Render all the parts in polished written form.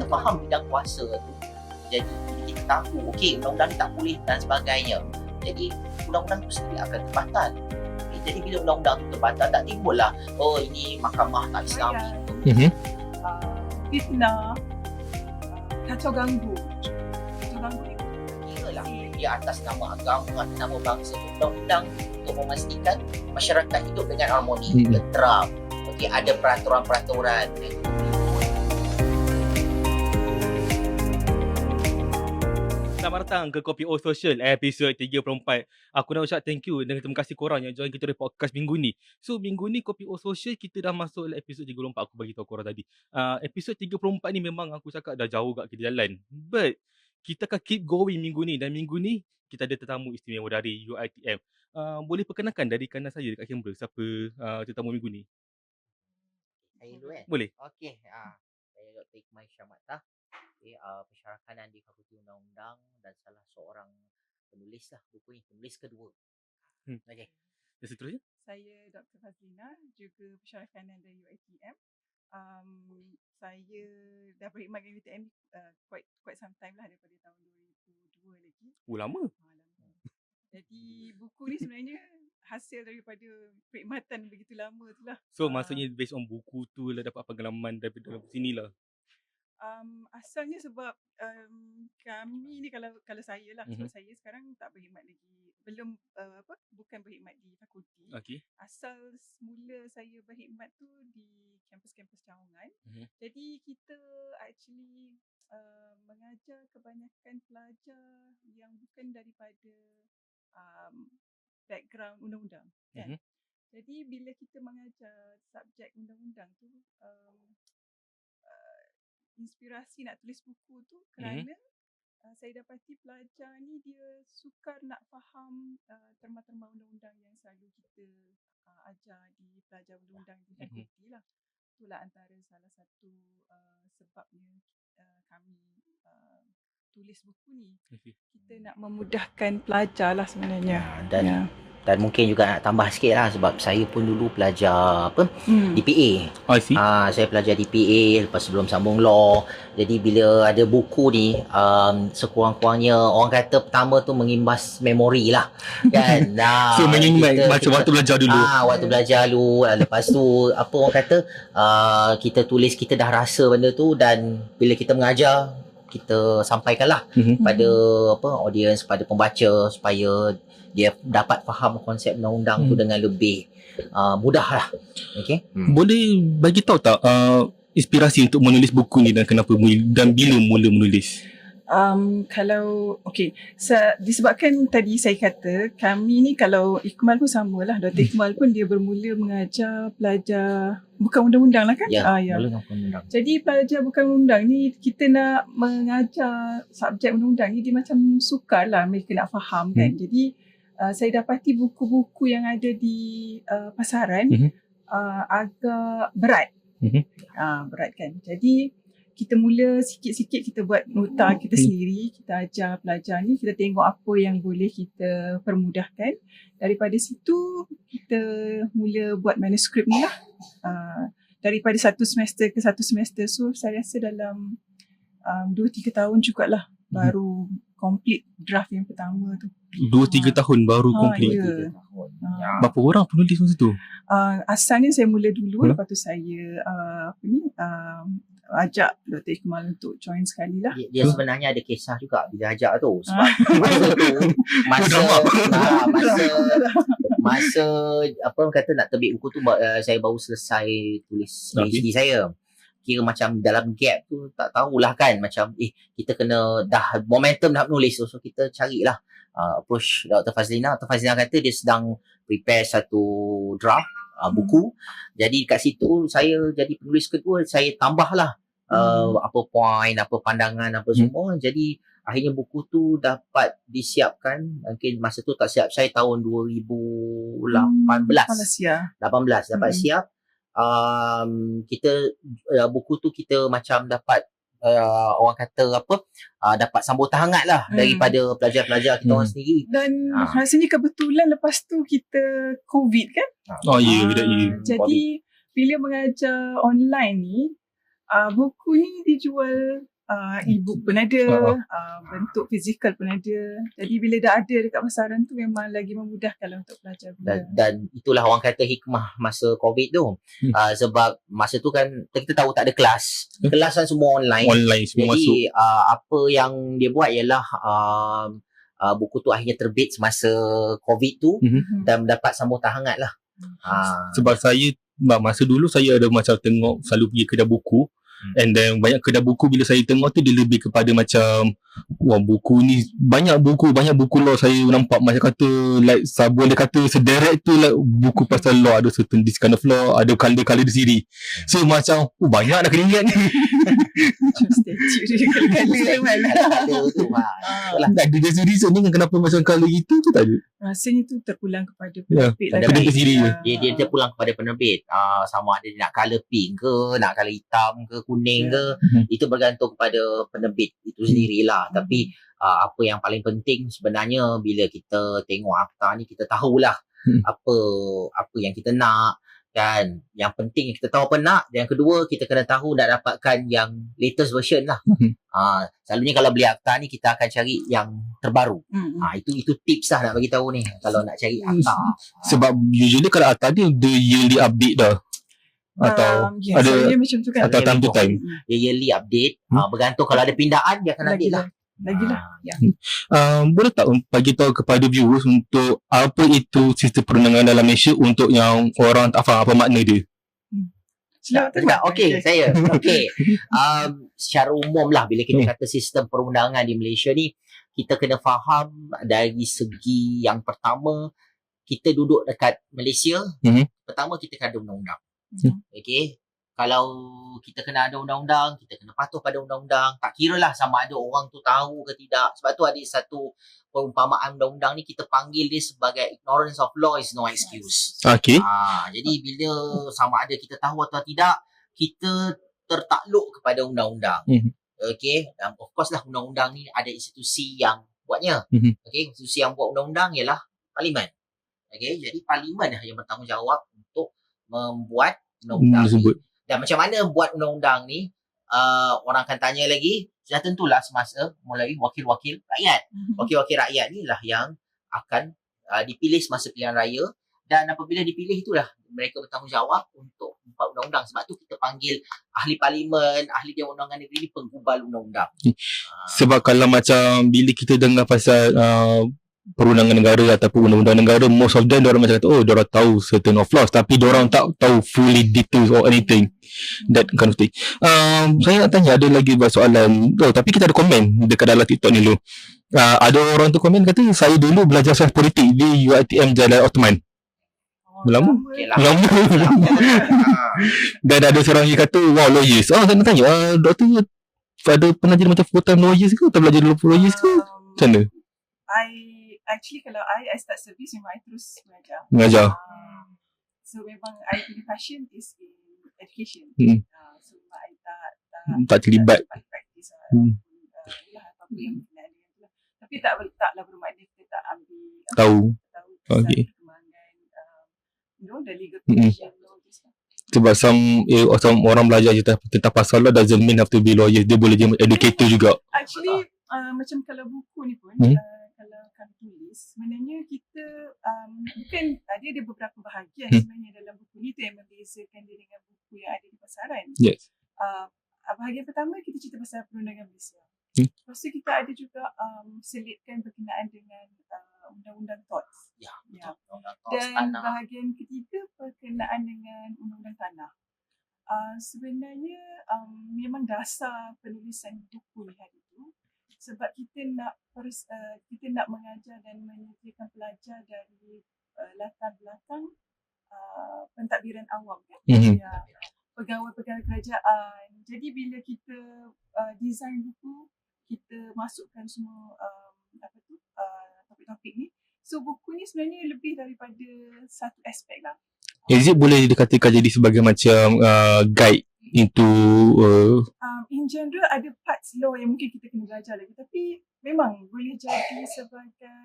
kita faham bidang kuasa tu, jadi kita tahu okey undang-undang ni tak boleh dan sebagainya. Jadi undang-undang tu sendiri akan terbatal. Jadi bila undang-undang tu terbatal, tak timbullah ini mahkamah tak Islami. Fitnah, kacau ganggu ni Kiralah dia atas nama agama, atas nama bangsa, undang-undang untuk memastikan masyarakat hidup dengan harmoni, tentram. Okey, ada peraturan-peraturan. Selamat datang ke Kopi O Social episod 34. Aku nak ucap thank you dan terima kasih korang yang join kita di podcast minggu ni. So minggu ni Kopi O Social kita dah masuk episod 34. Aku bagi tahu korang tadi. Episod 34 ni memang aku cakap dah jauh kat kita jalan. But kita akan keep going minggu ni. Dan minggu ni kita ada tetamu istimewa dari UiTM. Boleh perkenalkan dari kanan saya dekat kamera siapa tetamu minggu ni? Saya dulu kan? Boleh. Okey, saya Dr. Ikmal Syamatah. Pensyarakanan di Fakulti Undang-Undang dan salah seorang penulis lah buku ni, penulis kedua. Okey. Dan seterusnya? Saya Dr. Fazlina, juga pensyarakanan dari UiTM. Saya dah berkhidmat dengan UiTM quite some time lah, daripada tahun 2002 lagi. Lama. Jadi buku ni sebenarnya hasil daripada perkhidmatan begitu lama tu lah. So maksudnya based on buku tu lah dapat pengalaman daripada dalam sini lah. Asalnya sebab kami ni kalau saya lah, sebab saya sekarang tak berkhidmat lagi, bukan berkhidmat di fakulti. Okay. Asal semula saya berkhidmat tu di kampus-kampus cawangan. Jadi kita actually mengajar kebanyakan pelajar yang bukan daripada background undang-undang kan. Jadi bila kita mengajar subjek undang-undang tu, inspirasi nak tulis buku tu kerana saya dapati pelajar ni dia sukar nak faham terma-terma undang-undang yang selalu kita ajar di pelajar undang-undang di fakulti lah. Itulah antara salah satu sebabnya kami tulis buku ni. Kita nak memudahkan pelajar lah sebenarnya. Dan mungkin juga nak tambah sikit lah, sebab saya pun dulu pelajar DPA. I see. Saya pelajar DPA, lepas sebelum sambung law. Jadi bila ada buku ni, sekurang-kurangnya orang kata pertama tu mengimbas memori lah kan. So mengingat macam waktu belajar dulu. Waktu belajar dulu. Lepas tu apa orang kata, kita tulis, kita dah rasa benda tu, dan bila kita mengajar, kita sampaikanlah pada audience, pada pembaca, supaya dia dapat faham konsep undang-undang tu dengan lebih mudah lah. Okay? Boleh bagi tahu tak inspirasi untuk menulis buku ni dan kenapa dan bila mula menulis? Disebabkan tadi saya kata kami ni, kalau Ikmal pun samalah, Dr. Ikmal pun dia bermula mengajar pelajar bukan undang-undang lah kan? Mula undang-undang. Jadi pelajar bukan undang ni, kita nak mengajar subjek undang-undang ni, dia macam sukar lah mereka nak faham kan. Jadi saya dapati buku-buku yang ada di pasaran agak berat. Berat kan. Jadi kita mula sikit-sikit kita buat nota kita sendiri, kita ajar pelajar ni, kita tengok apa yang boleh kita permudahkan. Daripada situ kita mula buat manuskrip ni lah. Daripada satu semester ke satu semester, so saya rasa dalam 2-3 tahun jugalah baru complete draft yang pertama tu. 2-3 tahun baru complete. Berapa orang penulis masa tu? Asalnya saya mula dulu, lepas tu saya ajak Dr. Ikmal untuk join sekali lah. Dia sebenarnya ada kisah juga bila ajak tu. Sebab masa apa orang kata nak terbit buku tu, saya baru selesai tulis PhD saya. Kira macam dalam gap tu tak tahulah kan, macam kita kena dah momentum nak menulis, so kita carilah approach Dr. Fazlina. Dr. Fazlina kata dia sedang prepare satu draft buku. Jadi kat situ saya jadi penulis kedua, saya tambahlah apa point, apa pandangan, apa semua. Jadi akhirnya buku tu dapat disiapkan. Mungkin masa tu tak siap, saya tahun 2018 dapat siap. Kita buku tu kita macam dapat orang kata dapat sambutan hangat lah daripada pelajar-pelajar kita orang sendiri. Dan rasanya kebetulan lepas tu kita COVID kan. Jadi bila mengajar online ni, buku ni dijual e-book pun ada, bentuk fizikal pun ada. Jadi bila dah ada dekat pasaran tu memang lagi memudahkan lah untuk pelajar pula. Dan itulah orang kata hikmah masa COVID tu. Sebab masa tu kan kita tahu tak ada kelas. Kelas kan semua online. Semua masuk. Jadi apa yang dia buat ialah buku tu akhirnya terbit semasa COVID tu dan mendapat sambutan hangat lah. Sebab saya masa dulu saya ada macam tengok selalu pergi kedai buku. And then banyak kedai buku bila saya tengok tu dia lebih kepada macam wah buku ni banyak buku law saya nampak macam kata like Sabun dia kata sederet tu like buku pasal law, ada certain this kind of law, ada color-color di sini. So macam banyak nak kena ingat ni. Macam statue dia kala-kala mana. Ada tu. Ada just reason ni kenapa macam color itu tu tak ada. Rasanya tu terpulang kepada penerbit lah. penerbit sendiri. Dia terpulang kepada penerbit. Sama ada dia nak colour pink ke, nak colour hitam ke, kuning ke, itu bergantung kepada penerbit itu sendirilah. Tapi apa yang paling penting sebenarnya bila kita tengok akta ni, kita tahulah apa yang kita nak kan. Yang penting kita tahu apa nak, dan yang kedua kita kena tahu nak dapatkan yang latest version lah. Selalunya kalau beli akta ni kita akan cari yang terbaru. Itu tips lah nak bagi tahu ni kalau nak cari akta. Sebab usually kalau akta ni the yearly update dah. Atau ada macam tu kan, atau time to time. Dia yearly update. Bergantung kalau ada pindaan dia akan update lah. Lagilah. Boleh tak bagi tahu kepada viewers untuk apa itu sistem perundangan dalam Malaysia untuk yang orang tak faham apa makna dia? Okey, saya. Okey. Secara umum lah bila kita kata sistem perundangan di Malaysia ni, kita kena faham dari segi yang pertama, kita duduk dekat Malaysia. Pertama kita kena ada undang-undang. Okey. Kalau kita kena ada undang-undang, kita kena patuh pada undang-undang. Tak kira lah sama ada orang tu tahu ke tidak. Sebab tu ada satu perumpamaan undang-undang ni, kita panggil dia sebagai ignorance of law is no excuse. Okay. Jadi bila sama ada kita tahu atau tidak, kita tertakluk kepada undang-undang. Okay. Dan of course lah undang-undang ni ada institusi yang buatnya. Okay. Institusi yang buat undang-undang ialah Parlimen. Okay. Jadi Parlimen yang bertanggungjawab untuk membuat undang-undang ni. Dan macam mana buat undang-undang ni, orang akan tanya lagi, sudah tentulah semasa melalui wakil-wakil rakyat. Wakil-wakil rakyat ni lah yang akan dipilih semasa pilihan raya, dan apabila dipilih itulah mereka bertanggungjawab untuk membuat undang-undang. Sebab tu kita panggil ahli parlimen, ahli Dewan Undangan Negeri ni penggubal undang-undang. Sebab kalau macam bila kita dengar pasal perundangan negara ataupun undang-undang negara, most of them diorang macam kata diorang tahu certain of laws, tapi diorang tak tahu fully details or anything that kind of thing. Saya nak tanya, ada lagi soalan tapi kita ada komen dekat dalam TikTok ni dulu. Ada orang tu komen kata, saya dulu belajar sains politik di UiTM Jalan Ottoman. Lama. Dan ada seorang yang kata, wow, lawyers. Saya nak tanya, doktor ada pernah jadi macam full time lawyers ke, atau belajar dulu lawyers ke? Macam mana? Actually kalau I start service memang I terus mengajar. So memang I punya passion is in education. So I tak terlibat. Practice apa yang berkenaan dengan tu lah. Tapi taklah bermakna kita tak ambil tahu okay. The legal profession. Sebab some orang belajar je tentang pasal law doesn't mean have to be lawyer. Dia boleh jadi educator juga. Actually macam kalau buku ni pun kalau kami tulis, sebenarnya kita bukan dia ada beberapa bahagian sebenarnya dalam buku ni tu yang membezakan dia dengan buku yang ada di pasaran. Yes. Bahagian pertama kita cerita pasal perundangan Malaysia. Lepas tu kita ada juga selitkan berkenaan dengan undang-undang TOTS. Dan bahagian ketiga berkenaan dengan undang-undang tanah. Sebenarnya memang dasar penulisan buku ni hari itu sebab kita nak mengajar dan menyediakan pelajar dari latar belakang pentadbiran awam kan. Pegawai-pegawai kerajaan. Jadi bila kita design buku, kita masukkan semua topik-topik ni. So buku ni sebenarnya lebih daripada satu aspek lah. Is it boleh dikatakan jadi sebagai macam guide into in general ada parts law yang mungkin kita kena belajar lagi, tapi memang boleh jadi sebagai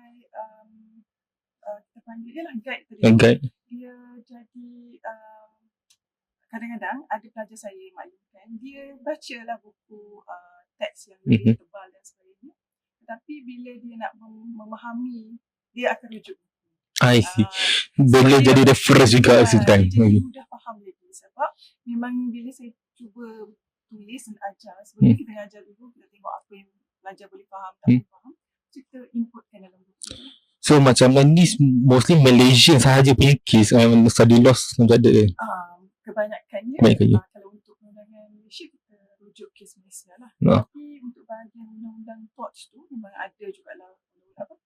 kita panggil dia lah guide. Dia jadi kadang-kadang ada pelajar saya maklumkan, dia bacalah buku teks yang lebih tebal dan sebagainya. Tetapi bila dia nak memahami, dia akan rujuk. I see. So Boleh dia jadi reference juga at the same time. dia jadi mudah faham lagi sebab memang bila saya cuba tulis dan ajar, sebelum kita ngajar dulu, kita tengok apa yang pelajar boleh faham, tak boleh faham, so kita inputkan dalam buku. So macam ni mostly Malaysian sahaja punya case study loss macam ada. Kebanyakannya kalau untuk perundangan Malaysia kita rujuk kes Malaysia lah. Tapi untuk bahagian undang-undang TOTS tu memang ada jugalah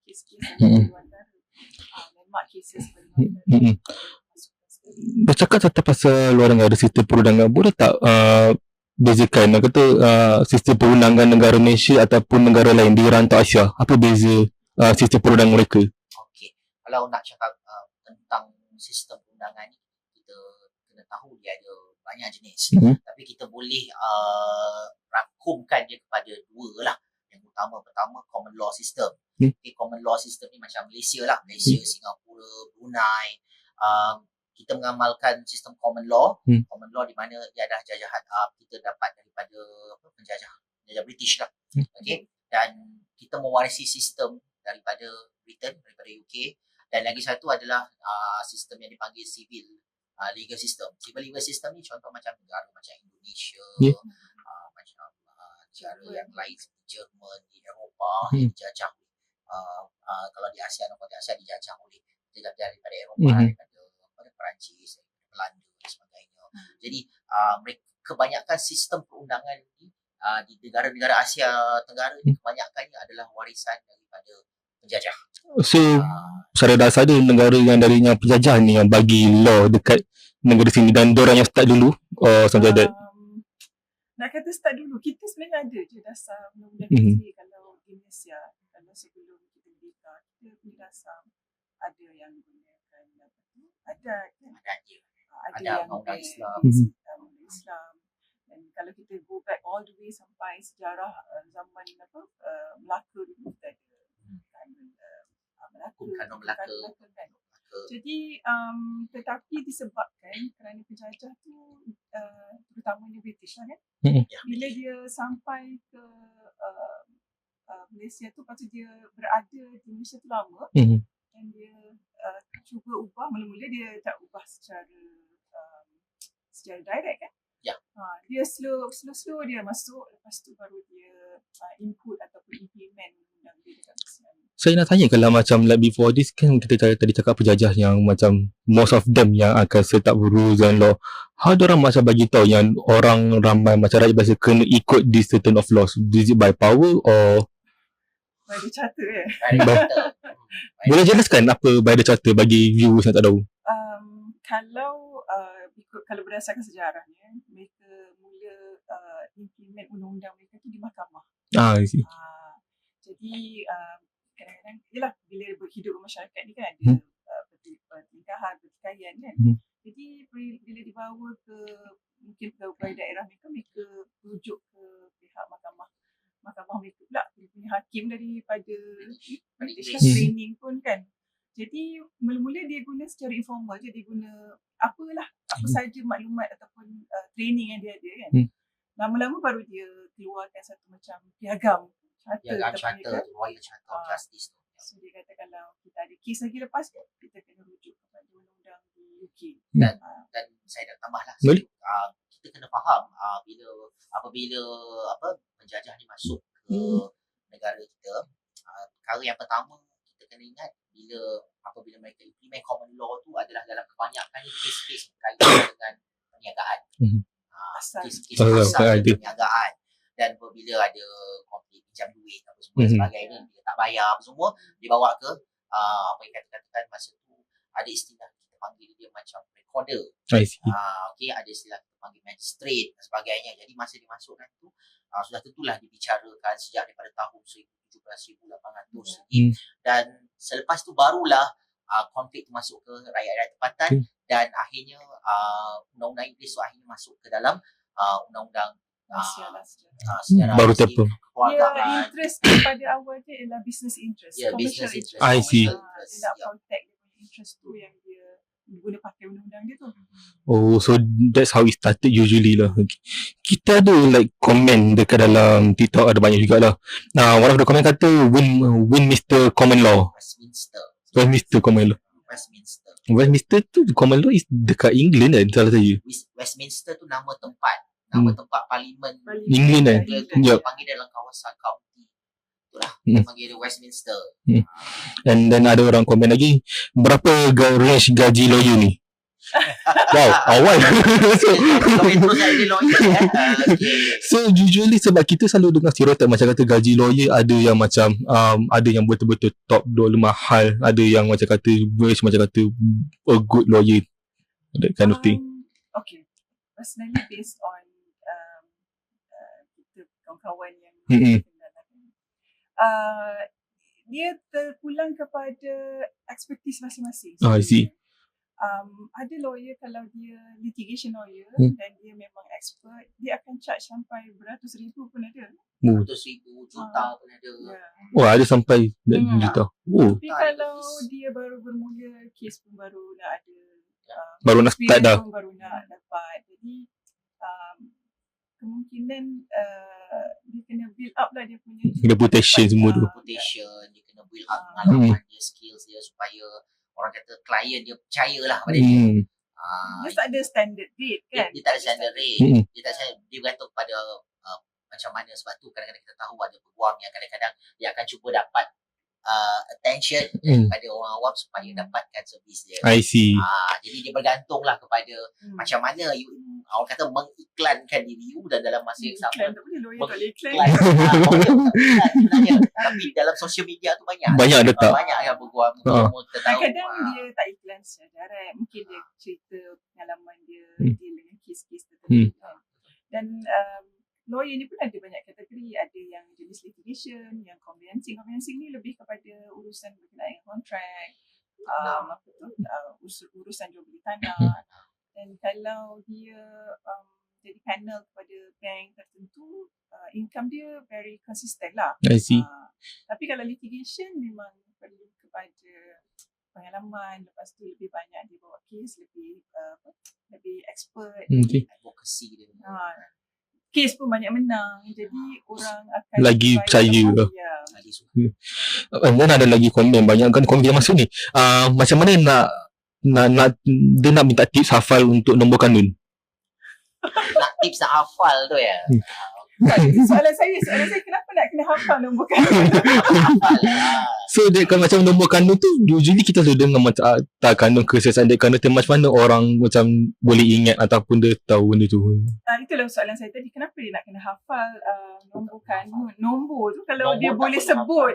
kes-kes yang luar negara. Landmark cases Bercakap tentang pasal luar negara sistem perundangan, boleh tak bezakan nak kata sistem perundangan negara Malaysia ataupun negara lain di rantau Asia? Apa beza sistem perundangan mereka? Okey, kalau nak cakap tentang sistem perundangan ni, kita kena tahu dia ada banyak jenis. Tapi kita boleh rangkumkan dia kepada dua lah. Yang pertama common law system. Okay, common law system ni macam Malaysia lah. Malaysia, Singapura, Brunei. Kita mengamalkan sistem common law. Common law di mana dia adalah jajahan kita dapat daripada penjajah British lah. Okay. Dan kita mewarisi sistem daripada Britain, daripada UK. Dan lagi satu adalah sistem yang dipanggil civil legal system. Civil legal system ni contoh macam negara macam Indonesia, macam negara yang lain seperti Jerman, di Eropah yang dijajah. Kalau di Asia dijajah oleh daripada Eropah, daripada Perancis, Belanda dan sebagainya. Jadi kebanyakan sistem perundangan ini di negara-negara Asia Tenggara ni kebanyakannya adalah warisan daripada penjajah. So secara dasar ada negara yang darinya penjajah ni yang bagi law dekat negara sini dan diorang yang start dulu something like that. Nak kata start dulu, kita sebenarnya ada je dasar undang-undang kita kalau di Malaysia, kalau sebelum kita merdeka, kita punya dasar ada yang gunakan ada yang undang Islam. Islam. Dan kalau kita go back all the way sampai sejarah zaman Melaka dulu, kita ada Kanon Melaka. Jadi tetapi disebabkan kerana penjajah tu terutamanya British lah kan, bila dia sampai ke Malaysia tu, lepas tu dia berada di Malaysia tu lama, dan dia cuba ubah. Mula-mula dia tak ubah secara direct kan. Dia slow dia masuk, lepas tu baru dia input ataupun implement undang dia dekat Malaysia. Saya nak tanya kalau macam like before this kan kita tadi cakap penjajah yang macam most of them yang akan set up rules and law. How diorang macam bagi tahu yang orang ramai macam rakyat biasa kena ikut this certain of laws? Is it by power or by the charter Boleh jelaskan apa by the charter bagi viewers yang tak tahu? Kalau berdasarkan sejarahnya, mereka mula implement undang-undang mereka tu di mahkamah. I see. Jadi kadang-kadang yalah, bila berhidup bermasyarakat ni kan ada pernikahan, pertikaian kan. Jadi bila dibawa ke mungkin pegawai daerah mereka rujuk ke pihak mahkamah mereka pula, dia punya hakim daripada training pun kan. Jadi mula-mula dia guna secara informal je, dia guna apa saja maklumat ataupun training yang dia ada kan. Lama-lama baru dia keluarkan satu macam piagam charter, Royal Charter of Justice. So dia kata kalau kita ada kes lagi lepas ni, kita kena rujuk kepada undang-undang di UK. Dan saya nak tambahlah. Kita kena faham apabila penjajah ni masuk ke negara kita, perkara yang pertama kita kena ingat apabila mereka implement common law tu adalah dalam kebanyakan kes-kes berkaitan dengan perniagaan. Kes-kes asal perniagaan. Dan apabila ada konflik pinjam duit apa semua sebagainya, bila tak bayar apa semua, dibawa ke apa yang katakan masa tu ada istilah kita panggil dia macam recorder. Okay, ada istilah kita panggil magistrate dan sebagainya. Jadi masa dimasukkan tu sudah tentulah dibicarakan sejak daripada tahun 1700-1800 dan selepas tu barulah konflik tu masuk ke rakyat-rakyat tempatan dan akhirnya undang-undang Inggeris tu akhirnya masuk ke dalam undang-undang secara baru terpem. Dia interest pada awal dia ialah business interest, commercial interest. I see. Dia nak protect dia punya interest tu yang dia guna pakai undang-undang dia tu. Oh, so that's how it started usually lah. Okay. Kita ada like comment dekat dalam TikTok, ada banyak jugalah. One of the comment kata Westminster Common Law. Westminster Common Law. Westminster tu Common Law is dekat England kan, salah saya. Westminster tu nama tempat parlimen England kan? Dia Yup. panggil dalam kawasan county. Itulah, dia panggil dia Westminster. And then ada orang komen lagi, berapa range gaji lawyer ni? Wow, awal. So usually sebab kita selalu dengar stereotip macam kata gaji lawyer ada yang macam ada yang betul-betul top dollar mahal, ada yang macam kata macam kata a good lawyer, that kind of thing. Okay, personally based on kita kawan-kawan yang dia terpulang kepada expertise masing-masing. I see. Ada lawyer kalau dia litigation lawyer dan dia memang expert, dia akan charge sampai beratus ribu pun ada. Beratus ribu, juta pun ada. Oh, ada sampai juta. Oh. Tapi kalau dia baru bermula, kes pun baru nak ada, Baru nak start dah. baru nak dapat. Jadi kemungkinan dia kena build up lah dia punya Reputation semua tu. Reputation, dia kena build up pengalaman dia, skills dia supaya orang kata klien dia percayalah pada dia. Dia tak ada standard rate kan? Dia tak ada standard rate. Dia bergantung pada macam mana, sebab tu kadang-kadang kita tahu ada peguam yang kadang-kadang dia akan cuba dapat attention daripada orang awam supaya dapatkan servis dia. I see. Jadi dia bergantunglah kepada macam mana orang kata mengiklankan diri you, dan dalam masa yang sama Iklan tak boleh, lawyer tak boleh iklan. sebenarnya. Tapi dalam social media tu banyak Banyak ada tak? banyak yang peguam semua kita tahu. Kadang-kadang dia tak iklan secara direct. Mungkin dia cerita pengalaman dia deal dengan kes-kes tertentu kan. Dan lawyer ni pun ada banyak kategori. Ada yang jenis litigation, yang conveyancing. Conveyancing ni lebih kepada urusan berkenaan dengan kontrak, urusan jual beli tanah. Dan kalau dia jadi panel kepada bank tertentu, income dia very consistent lah. I see. Tapi kalau litigation memang perlu kepada pengalaman, lepas tu lebih banyak dia bawa kes, lebih expert, advokasi dia. kes pun banyak menang, jadi orang akan Lagi percaya. Lagi suka. And then ada lagi komen, banyak kan komen kita masuk ni. Macam mana nak dia nak minta tips hafal untuk nombor kanun. Nak tips nak hafal tu ya. Soalan saya kenapa nak kena hafal nombor kanun? So dia kan macam nombor kanun tu usually kita selalu dengar macam kanun kesihatan dek kanun tu, macam mana orang macam boleh ingat ataupun dia tahu benda tu. Itulah soalan saya tadi, kenapa dia nak kena hafal nombor kanun. Nombor tu kalau Nombor dia tak boleh boleh sebut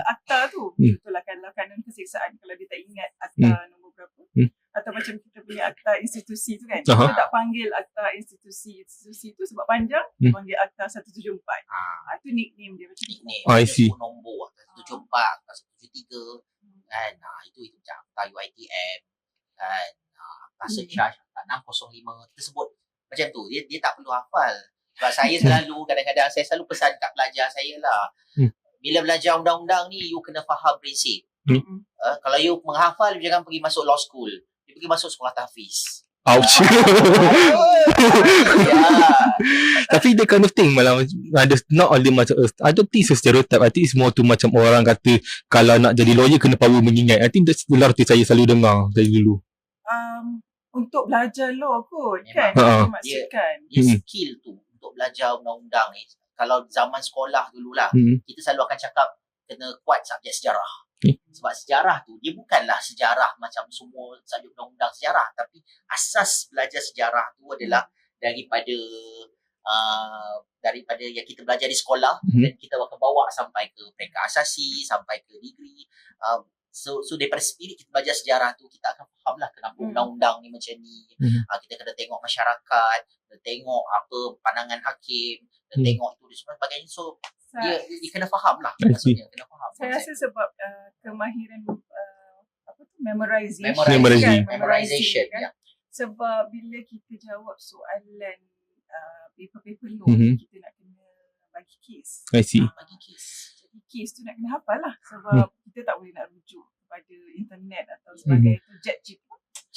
akta tu, betul lah kalau kanun kesiksaan, kalau dia tak ingat akta nombor berapa, atau macam kita punya akta institusi tu kan, kita tak panggil akta institusi tu sebab panjang, kita panggil akta 174. Itu nickname dia macam Nickname. I see. Nombor 174, 173 kan. Itu macam akta UiTM kan. Akta surcharge, akta 605. Kita sebut macam tu. Dia tak perlu hafal. Sebab saya kadang-kadang saya selalu pesan kat pelajar saya lah. Bila belajar undang-undang ni, you kena faham prinsip. Kalau you menghafal, you jangan pergi masuk law school. You pergi masuk sekolah tahfiz. Ouch. Tapi the kind of thing malah ada, not only macam I don't think it's a stereotype. I think it's more to macam orang kata kalau nak jadi lawyer kena power mengingat. I think that's the lot saya selalu dengar dari dulu. Untuk belajar law kot kan, maksudkan dia skill tu untuk belajar undang-undang ni. Kalau zaman sekolah dululah, kita selalu akan cakap kena kuat subjek sejarah. Sebab sejarah tu dia bukanlah sejarah macam semua subjek undang-undang sejarah, tapi asas belajar sejarah tu adalah daripada yang kita belajar di sekolah, dan kita akan bawa sampai ke peringkat asasi, sampai ke degree. So daripada spirit kita belajar sejarah tu, kita akan faham lah kenapa undang-undang ni macam ni. Kita kena tengok masyarakat, kena tengok apa pandangan hakim, kena tengok tu dan sebagainya. So dia kena faham lah. Maksudnya kena faham. Saya rasa sebab kemahiran memorization kan? Sebab bila kita jawab soalan paper law, kita nak kena bagi kes. I see. Bagi kes. Jadi kes tu nak kena hafal lah, sebab kita tak boleh nak rujuk kepada internet atau sebagainya. Itu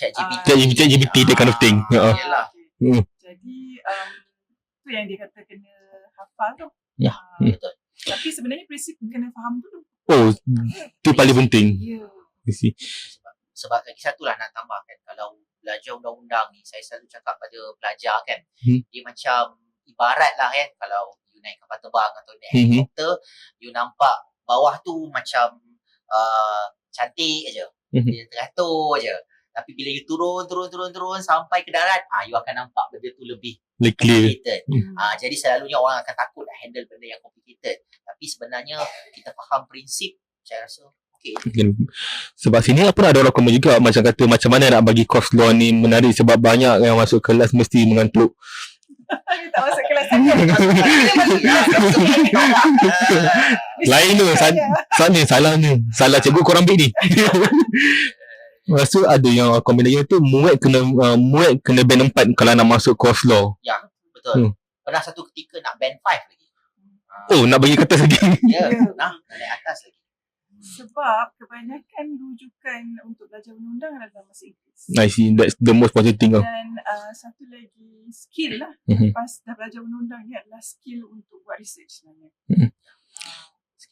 ChatGPT that kind of thing. Yalah. Hmm. Jadi tu yang dia kata kena hafal tu. Ya. Betul. Tapi sebenarnya prinsip kena faham dulu. Oh, tu paling penting. Ya. You see. Sebab lagi satu lah nak tambahkan, kalau belajar undang-undang ni, saya selalu cakap pada pelajar kan, dia macam ibarat lah kan, kalau you naik kapal terbang atau naik helikopter, you nampak bawah tu macam cantik aja, dia teratur aja. Tapi bila you turun sampai ke darat, you akan nampak benda tu lebih Clear. complicated. Jadi selalunya orang akan takut nak handle benda yang complicated. Tapi sebenarnya kita faham prinsip, saya rasa okey. Sebab sini apa ada orang komen juga macam kata macam mana nak bagi course law ni menarik sebab banyak yang masuk kelas mesti mengantuk. Tak masuk kelas saya. Lain tu salah ni. Salah cikgu korang ambil ni. Lepas tu ada yang komen lagi tu muat kena band 4 kalau nak masuk course law. Ya, betul. Pernah satu ketika nak band 5 lagi. Oh, nak bagi ke atas lagi. Ya, nak naik atas lagi. Sebab kebanyakan rujukan untuk belajar undang-undang adalah dalam bahasa Inggeris. I see, that's the most positive thing. Dan satu lagi skill lah. Lepas dah belajar undang-undang ni adalah skill untuk buat research sebenarnya.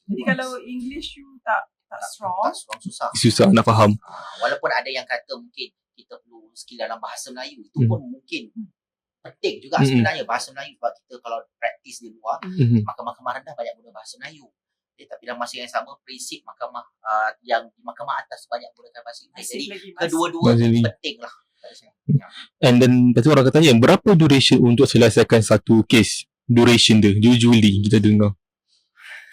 Jadi kalau English you tak strong, susah nak faham. Walaupun ada yang kata mungkin kita perlu skill dalam bahasa Melayu, itu pun mungkin penting juga sebenarnya bahasa Melayu, sebab kita kalau praktis di luar, mahkamah rendah banyak guna bahasa Melayu. Tapi dalam masa yang sama prinsip mahkamah yang di mahkamah atas banyak gunakan bahasa Inggeris. Jadi kedua-dua penting lah. And then lepas tu orang katanya berapa duration untuk selesaikan satu case? Duration dia usually kita dengar.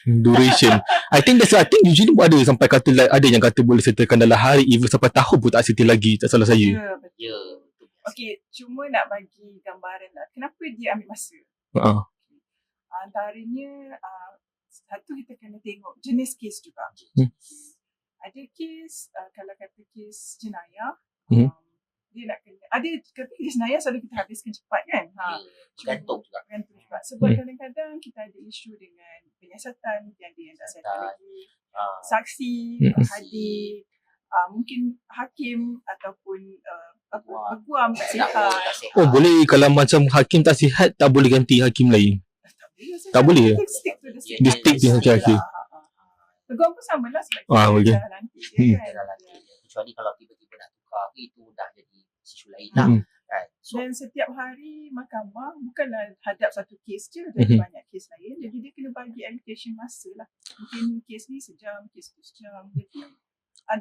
Duration. I think usually ada sampai kata ada yang kata boleh settlekan dalam hari, even sampai tahun pun tak settle lagi, tak salah saya. Ya, betul. Ya. Okey, cuma nak bagi gambaran lah. Kenapa dia ambil masa? Antaranya satu kita kena tengok jenis kes juga. Ada kes kalau kata kes jenayah, dia nak kena ada kata kes jenayah selalu kita habiskan cepat kan. Gantung juga. Sebab kadang-kadang kita ada isu dengan penyiasatan yang dia tak settle lagi, saksi, hadir, mungkin hakim ataupun peguam tak sihat. Oh, boleh kalau macam hakim tak sihat tak boleh ganti hakim lain. Tak boleh. Dia stick dia okey. Peguam pun samalah sebab okey. nanti dia kan. Kecuali kalau tiba-tiba nak tukar, itu dah jadi isu lain lah. Dan setiap hari mahkamah bukanlah hadap satu kes je, ada banyak kes lain. Jadi dia kena bagi allocation masa lah. Mungkin kes ni sejam, kes tu sejam. Jadi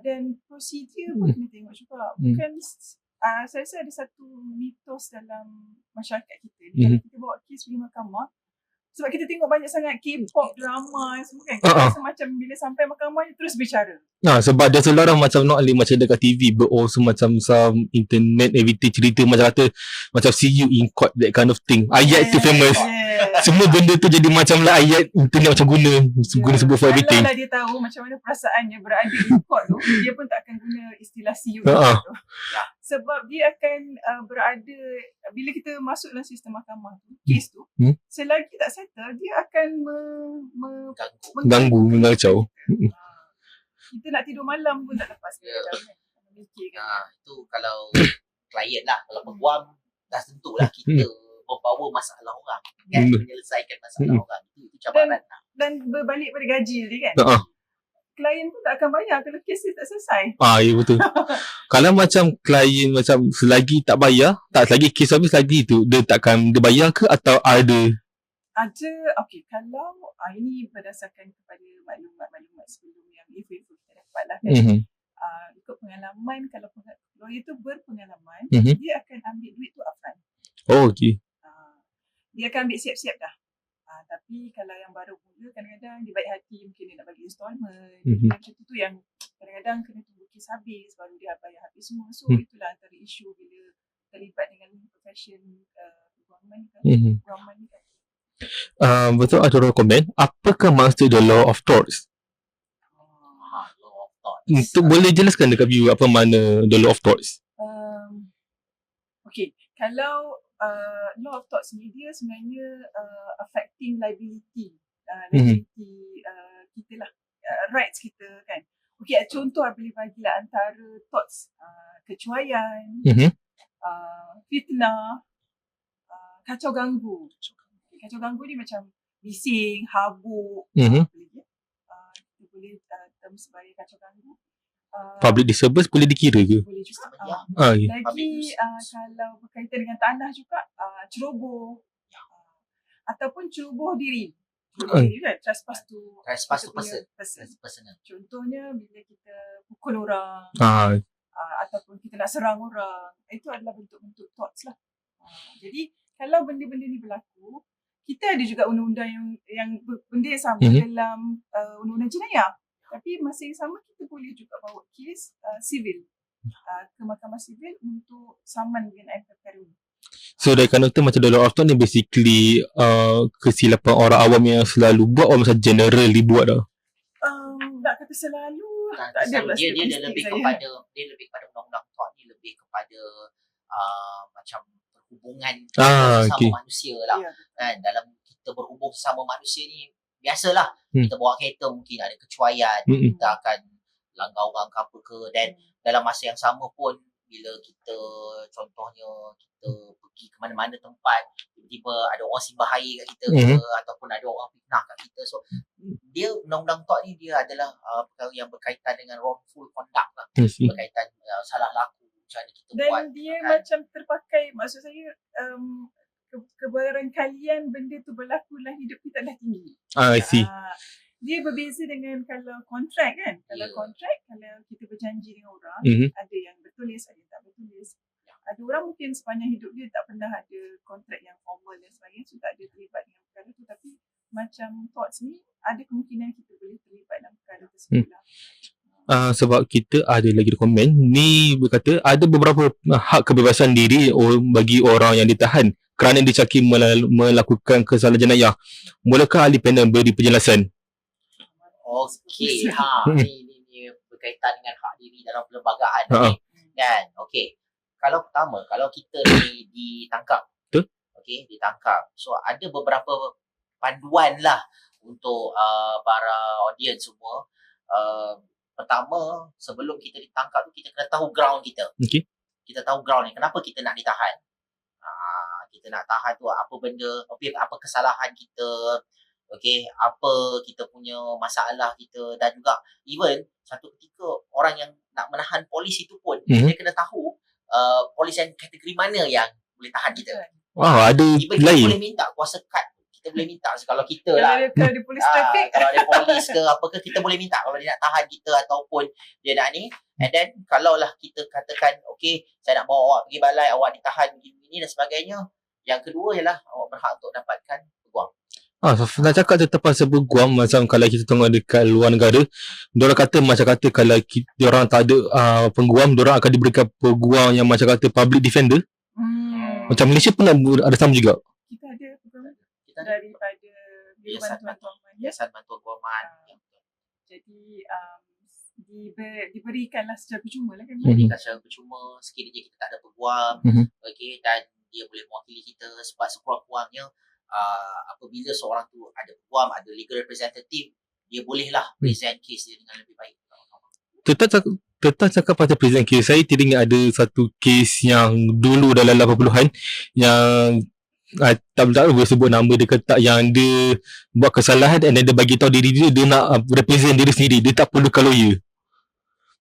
dan prosedur pun kena tengok juga. Bukan saya rasa ada satu mitos dalam masyarakat kita ni. Kalau kita bawa kes pergi mahkamah, sebab kita tengok banyak sangat K-pop drama semua kan. Kita rasa macam bila sampai mahkamah dia terus bicara. Sebab there's a lot of macam not only macam dekat TV but also macam some internet everything cerita macam kata macam see you in court, that kind of thing. Ayat tu famous. Semua benda tu jadi macam lah ayat internet macam guna sebut for everything. Kalau dia tahu macam mana perasaannya berada di court tu, dia pun tak akan guna istilah see you tu. Sebab dia akan berada, bila kita masuk dalam sistem mahkamah tu, kes tu, selagi tak settle, dia akan mengganggu, mengacau. Kita nak tidur malam pun tak lepas. Itu kalau klien lah. Kalau peguam, dah tentulah kita membawa masalah orang kan, menyelesaikan masalah orang. Itu cabaran lah. Dan berbalik pada gaji dia kan. Klien pun tak akan bayar kalau kes dia tak selesai. Ya betul. Kalau macam klien macam selagi tak bayar, selagi kes habis lagi tu, dia takkan dia bayar ke atau ada? Ada, okey, kalau ini berdasarkan kepada maklumat sebelum yang info kita dapat lah kan. Ikut pengalaman, kalau lawyer tu berpengalaman, dia akan ambil duit tu upfront. Oh, okey. Dia akan ambil siap-siap dah. Tapi kalau yang baru mula, kadang-kadang dia baik hati, mungkin dia nak bagi installment. Macam tu yang kadang-kadang kena tunggu kes habis, baru dia bayar habis semua. So itulah antara isu bila terlibat dengan profession kewangan ni kan. Betul, ada orang komen, apakah maksud the law of torts? Boleh jelaskan dekat view apa makna the law of torts? Okay, kalau law of torts ni dia sebenarnya affecting liability kita lah, rights kita kan. Okay, contoh boleh bagilah antara torts kecuaian, Mhm. fitnah, kacau ganggu. Kacau ganggu ni macam bising, habuk, Mhm. apa lagi? Kita boleh term sebagai kacau ganggu. Public disturbance boleh dikira ke? Boleh juga. Ya. Okay. Lagi kalau berkaitan dengan tanah juga, ceroboh, ataupun ceroboh diri. Ceroboh diri kan, trespass to Trespass to kita punya person. Personal. Contohnya bila kita pukul orang, Ah, ataupun kita nak serang orang, itu adalah bentuk-bentuk thoughts lah. Jadi kalau benda-benda ni berlaku, kita ada juga undang-undang yang benda yang sama dalam undang-undang jenayah. Tapi masa yang sama kita boleh juga bawa kes sivil ke mahkamah sivil untuk saman dengan air perkara ni. so dari kanan tu macam the law of thought ni basically kesilapan orang awam yang selalu buat, or macam general dibuat dah. Tak kata selalu, Tak tak ada dia statistik lebih saya. kepada undang-undang thought ni lebih kepada macam perhubungan Ah, sesama okay. manusia lah. Ya. Kan dalam kita berhubung sesama manusia ni biasalah kita bawa kereta mungkin ada kecuaian, kita akan langgar orang ke apa ke, dan dalam masa yang sama pun bila kita contohnya kita pergi ke mana-mana tempat, tiba-tiba ada orang simbah air kat kita ke, ataupun ada orang fitnah kat kita, so dia undang-undang thought ni dia adalah perkara yang berkaitan dengan wrongful conduct lah, berkaitan salah laku macam mana kita buat. Dan dia macam terpakai, maksud saya kebarangkalian benda tu berlaku dalam hidup kita dah tinggi. I see. Dia berbeza dengan kalau kontrak kan. Kalau kontrak, kalau kita berjanji dengan orang, ada yang bertulis, ada yang tak bertulis. Ada orang mungkin sepanjang hidup dia tak pernah ada kontrak yang formal dan sebagainya, so tak ada terlibat dengan perkara tu. Tapi macam thoughts ni, ada kemungkinan kita boleh terlibat dalam perkara tersebut lah. Sebab kita ada lagi komen ni berkata ada beberapa hak kebebasan diri bagi orang yang ditahan kerana dicaki melakukan kesalahan jenayah. Bolehkah ahli panel beri penjelasan? Okey, ni berkaitan dengan hak diri dalam perlembagaan ni, kan? Okey. Kalau pertama, kalau kita ni ditangkap. Betul? Okey, ditangkap. So ada beberapa panduan lah untuk para audience semua. Pertama, sebelum kita ditangkap tu kita kena tahu ground kita. Okey. Kita tahu ground ni, kenapa kita nak ditahan. Kita nak tahan tu apa benda, apa kesalahan kita, okey, apa kita punya masalah kita, dan juga even satu ketika orang yang nak menahan polis itu pun dia kena tahu polis yang kategori mana yang boleh tahan kita. Ada even kita lain. boleh minta kuasa kad, kita boleh minta kalau kita lah, Kalau ada polis trafik, kalau ada polis ke apa ke, kita boleh minta kalau dia nak tahan kita ataupun dia nak ni. And then kalau lah kita katakan okey, saya nak bawa awak pergi balai, awak ditahan gini dan sebagainya, yang kedua ialah awak berhak untuk dapatkan peguam. Nak cakap tentang pasal peguam, macam kalau kita tengok dekat luar negara, diorang kata macam kata kalau diorang tak ada peguam, diorang akan diberikan peguam yang macam kata public defender. Macam Malaysia pun ada sama juga. kita ada peguam daripada Yayasan Bantuan Kewangan. Jadi diberikanlah secara percuma lah kan. Diberikan secara percuma, sekiranya kita tak ada peguam, okey, dan dia boleh mewakili kita, sebab sekurang-kurangnya apabila seorang tu ada peguam, ada legal representative, dia bolehlah present case dia dengan lebih baik. Tentang cakap pasal present case, saya teringat ada satu case yang dulu dalam 80-an yang tak boleh sebut nama dia ke tak, yang dia buat kesalahan dan dia bagi tahu diri dia nak represent diri sendiri, dia tak perlukan lawyer.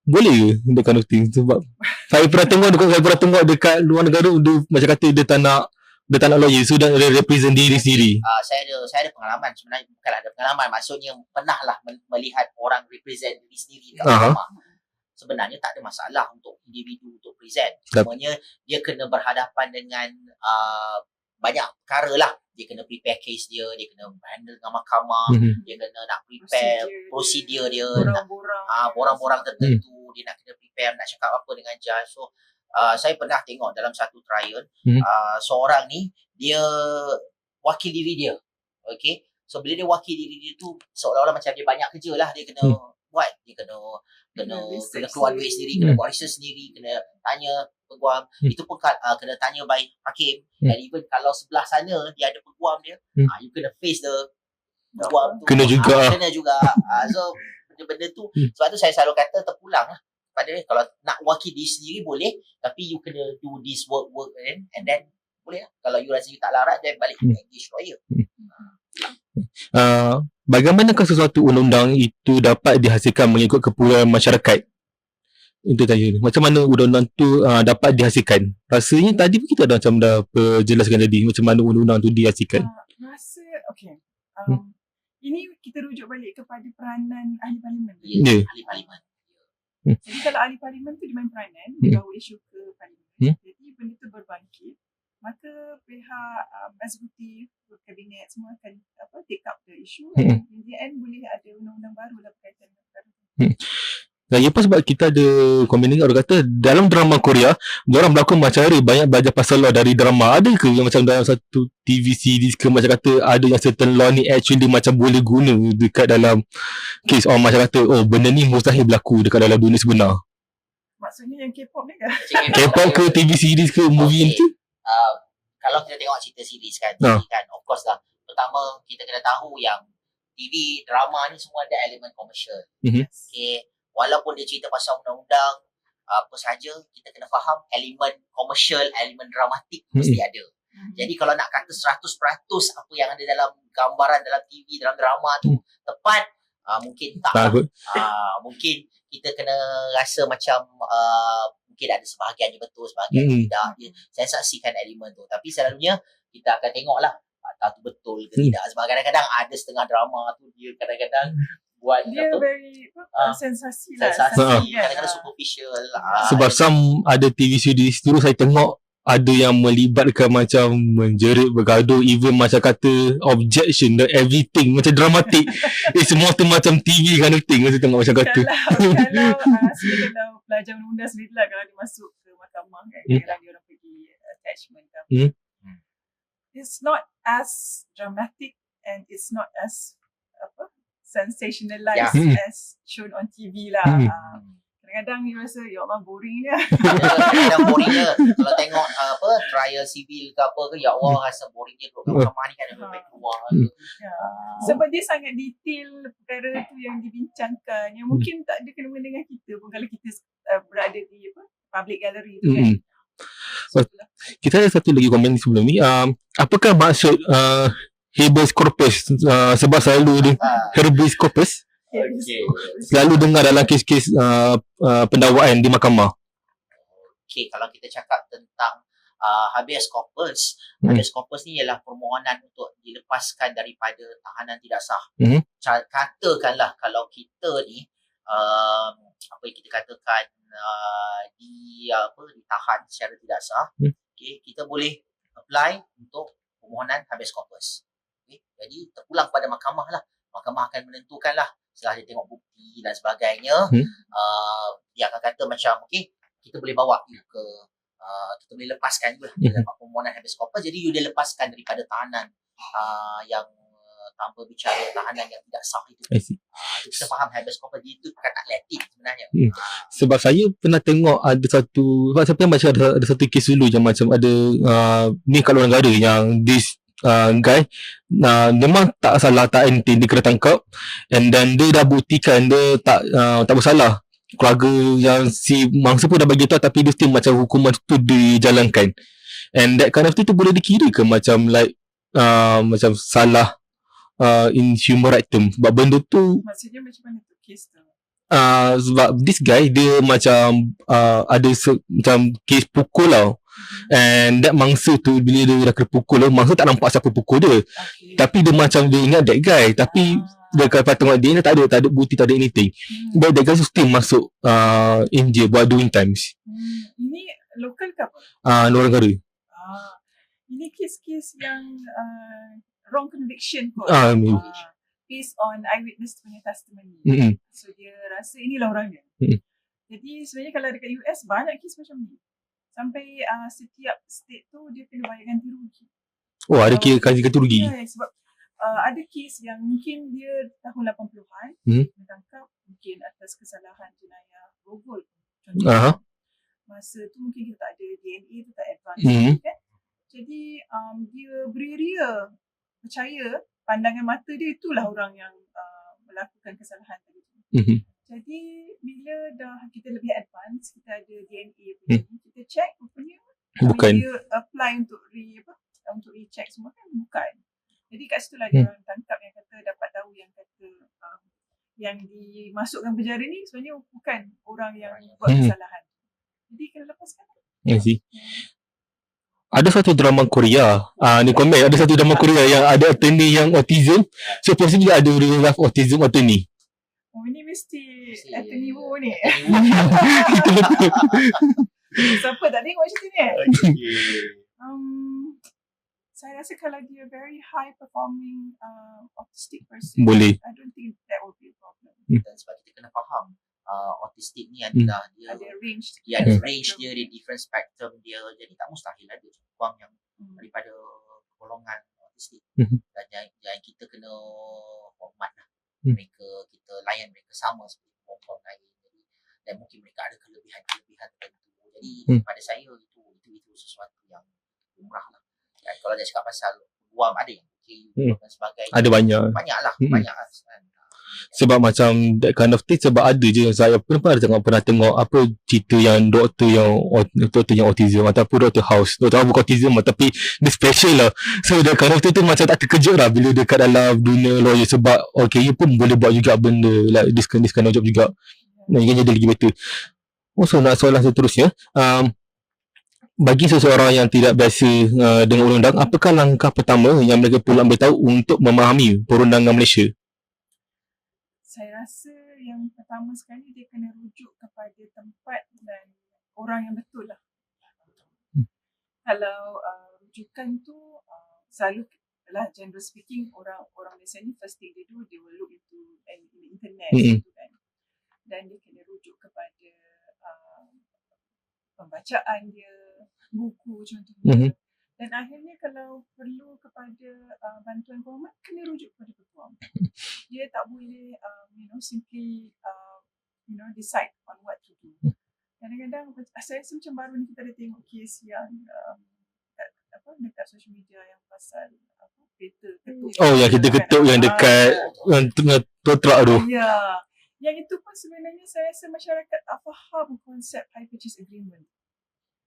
Boleh ke dia kind of thing? Sebab saya pernah tengok dekat luar negara, dia macam kata dia tak nak lawyer, so dia represent diri sendiri. Saya ada pengalaman, sebenarnya bukanlah ada pengalaman, maksudnya pernah lah melihat orang represent diri sendiri kat mahkamah. Sebenarnya tak ada masalah untuk individu untuk present. Cumanya dia kena berhadapan dengan banyak perkara lah. Dia kena prepare case dia kena handle dengan mahkamah, dia kena nak prepare prosedur dia, borang-borang tertentu, dia nak kena prepare nak cakap apa dengan judge. So saya pernah tengok dalam satu trial, seorang ni dia wakil diri dia. Okay, so bila dia wakil diri dia tu seolah-olah macam dia banyak kerja lah, dia kena buat, dia kena keluar duit sendiri, kena buat research sendiri, kena tanya peguam, itu pun kena tanya by hakim, dan even kalau sebelah sana dia ada peguam dia, you kena face the peguam tu, kena juga. So benda-benda tu, sebab tu saya selalu kata terpulang lah, pada kalau nak wakil diri sendiri boleh, tapi you kena do this work and then boleh lah. Kalau you rasa you tak larat, then balik engage lawyer. Bagaimanakah sesuatu undang-undang itu dapat dihasilkan mengikut keperluan masyarakat? Itu tanya. Macam mana undang-undang tu dapat dihasilkan? Rasanya tadi pun kita dah macam dah jelaskan tadi macam mana undang-undang tu dihasilkan. Rasa okay. Ini kita rujuk balik kepada peranan ahli parlimen. Ya. Ahli parlimen. Jadi kalau ahli parlimen tu dia main peranan, dia bawa isu ke parlimen. Jadi benda tu berbangkit, maka pihak eksekutif, kabinet semua akan take up the issue. In the end boleh ada undang-undang baru lah berkaitan dengan perkara tu. Dan ia pun sebab kita ada komen orang kata dalam drama Korea, diorang berlakon macam hari banyak belajar pasal law dari drama. Ada ke yang macam dalam satu TV series ke macam kata ada yang certain law ni actually macam boleh guna dekat dalam case orang macam kata oh benda ni mustahil berlaku dekat dalam dunia sebenar. Maksudnya yang K-pop ni kan? K-pop ke TV series ke movie Okay. ni? Kalau kita tengok cerita series kan, TV kan, of course lah. Pertama, kita kena tahu yang TV, drama ni semua ada elemen komersial. Okay. Walaupun dia cerita pasal undang-undang, apa sahaja, kita kena faham elemen komersial, elemen dramatik mesti ada. Jadi kalau nak kata 100% apa yang ada dalam gambaran, dalam TV, dalam drama tu tepat, mungkin tak. Mungkin kita kena rasa macam mungkin ada sebahagiannya betul, sebahagiannya tidak. Saya saksikan elemen tu. Tapi selalunya kita akan tengoklah tak tu betul ke tidak. Sebab kadang-kadang ada setengah drama tu dia kadang-kadang buat dia apa? very sensasi lah. Sensasi. Kan? Kadang-kadang superficial. Sebab some ada TV series dulu saya tengok ada yang melibatkan macam menjerit, bergaduh, even macam kata objection, everything macam dramatik. Semua tu macam TV kind of thing. Saya tengok macam kata. Kalau pelajar undang-undang sendiri lah, kalau dia masuk ke mahkamah kan, kadang dia orang pergi attachment ke apa. It's not as dramatic and it's not as sensationalized as shown on TV lah. Kadang-kadang you rasa ya Allah boring je. Kadang-kadang boring je. Kalau tengok trial civil ke apa ke, ya Allah rasa boring je duduk kat mahkamah ni kan lebih keluar. Sebab dia sangat detail perkara tu yang dibincangkan, yang mungkin tak ada kena-mena dengan kita pun kalau kita berada di public gallery tu kan. Kita ada satu lagi komen sebelum ni. Apakah maksud habeas corpus? Sebab selalu habeas corpus selalu dengar dalam kes-kes pendakwaan di mahkamah. Okey, kalau kita cakap tentang habeas corpus, habeas corpus ni ialah permohonan untuk dilepaskan daripada tahanan tidak sah. Katakanlah kalau kita ni apa yang kita katakan ditahan secara tidak sah, okay, kita boleh apply untuk permohonan habeas corpus. Okay, jadi terpulang pada mahkamah lah. Mahkamah akan menentukan lah setelah dia tengok bukti dan sebagainya. Dia akan kata macam okay, kita boleh bawa you ke kita boleh lepaskan you lah. Dia dapat permohonan habeas corpus, jadi you dilepaskan daripada tahanan yang tanpa bicara tahanan yang tidak sah itu. Kita faham habeas corpus itu bukan nak letting sebenarnya. Sebab saya pernah tengok ada satu, sebab saya pernah baca ada satu kes dulu yang macam ada ni kat luar negara yang this guy memang tak salah, tak anything, dia kena tangkap and then dia dah buktikan dia tak bersalah. Keluarga yang si mangsa pun dah bagi tahu, tapi dia still macam hukuman tu dijalankan. And that kind of thing tu boleh dikira ke macam like macam salah in human right term? Sebab benda tu maksudnya macam mana tu kes tu? Sebab this guy dia macam ada macam kes pukul tau. And that mangsa tu bila dia dah kena pukul, mangsa tak nampak siapa pukul dia. Tapi dia macam dia ingat that guy, tapi dia kalau tengok dia tak ada bukti, tak ada anything. But that guy still masuk in jail buat doing times. Ini lokal ke apa? Luar negara. Ini kes-kes yang wrong conviction kot. Based on eyewitness punya testimony. So dia rasa inilah orangnya. Jadi sebenarnya kalau dekat US banyak kes macam ni. Sampai setiap state tu dia kena bayar ganti rugi. Oh, ada ganti rugi. Ya, sebab ada kes yang mungkin dia tahun 80-an ditangkap mungkin atas kesalahan jenayah rogol. Contohnya. Masa tu mungkin kita tak ada DNA tu tak advance kan. Jadi dia beria percaya pandangan mata dia itulah orang yang melakukan kesalahan tadi. Jadi bila dah kita lebih advance, kita ada DNA punya ni, kita check rupanya Bukan. dia apply untuk untuk recheck semua kan bukan. Jadi kat situ lah dia orang tangkap yang kata dapat tahu yang kata yang dimasukkan penjara ni sebenarnya bukan orang yang buat kesalahan. Jadi kena lepaskan. I see. Ada satu drama Korea, ni komen, ada satu drama Korea yang ada attorney yang autism. So possibly ada real life autism attorney. Oh ini mesti attorney Wu ni. Siapa tak tengok macam tu ni? Saya rasa kalau dia very high performing autistic person, Boleh. I don't think that will be a problem. Dan sebab kita kena faham autistik ni adalah dia Ada range. ada range dia, dia different spectrum dia, jadi tak mustahil ada orang yang daripada golongan autistik. Dan yang kita kena hormat lah mereka, kita layan mereka sama seperti orang lain. Jadi, dan mungkin mereka ada kelebihan tertentu. Jadi pada saya itu sesuatu yang lumrah lah. Dan kalau dia cakap pasal peluang, ada yang dan sebagainya, Ada banyak. banyak lah. Sebab macam that kind of thing, sebab ada je saya pernah tengok apa cerita yang doktor yang autism ataupun doktor House bukan autism tapi dia special lah. So that kind of thing tu macam tak terkejut lah bila dia kat dalam dunia lawyer, sebab okay, you pun boleh buat juga benda like this kind of job juga, dan jadi lagi better. So nak soalan seterusnya, bagi seseorang yang tidak biasa dengan undang-undang, apakah langkah pertama yang mereka perlu ambil tahu untuk memahami perundangan Malaysia? Saya rasa yang pertama sekali dia kena rujuk kepada tempat dan orang yang betul lah. Kalau rujukan tu selalu lah, general speaking, orang biasa ni first thing they do, they will look into the internet gitu kan. Dan dia kena rujuk kepada pembacaan dia, buku contohnya. Dan akhirnya kalau perlu kepada bantuan guaman, kena rujuk kepada peguam. Dia tak boleh simply decide on what to do. Kadang-kadang saya rasa macam baru ni kita ada tengok kes yang dekat social media yang pasal kereta ketuk. Oh, yang kita ketuk yang dekat trak tu. Ya. Yang itu pun sebenarnya saya rasa masyarakat tak faham konsep hire purchase agreement.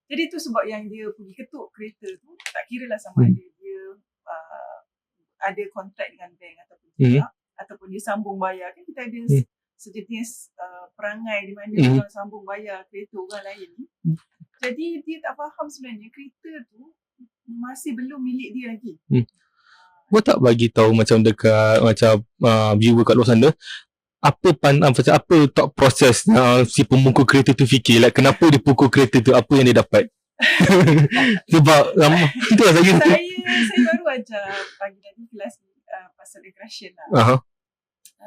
Jadi itu sebab yang dia pergi ketuk kereta tu, tak kira lah sama ada dia ada kontrak dengan bank ataupun tidak, ataupun dia sambung bayar. Kan kita ada sejenis perangai di mana orang sambung bayar kereta orang lain. Jadi dia tak faham sebenarnya kereta tu masih belum milik dia lagi. Kau tak bagi tahu macam dekat viewer kat luar sana, apa thought process si pemukul kereta tu fikir, like kenapa dia pukul kereta tu, apa yang dia dapat? Sebab itu lah saya baru ajar pagi tadi kelas pasal aggression lah.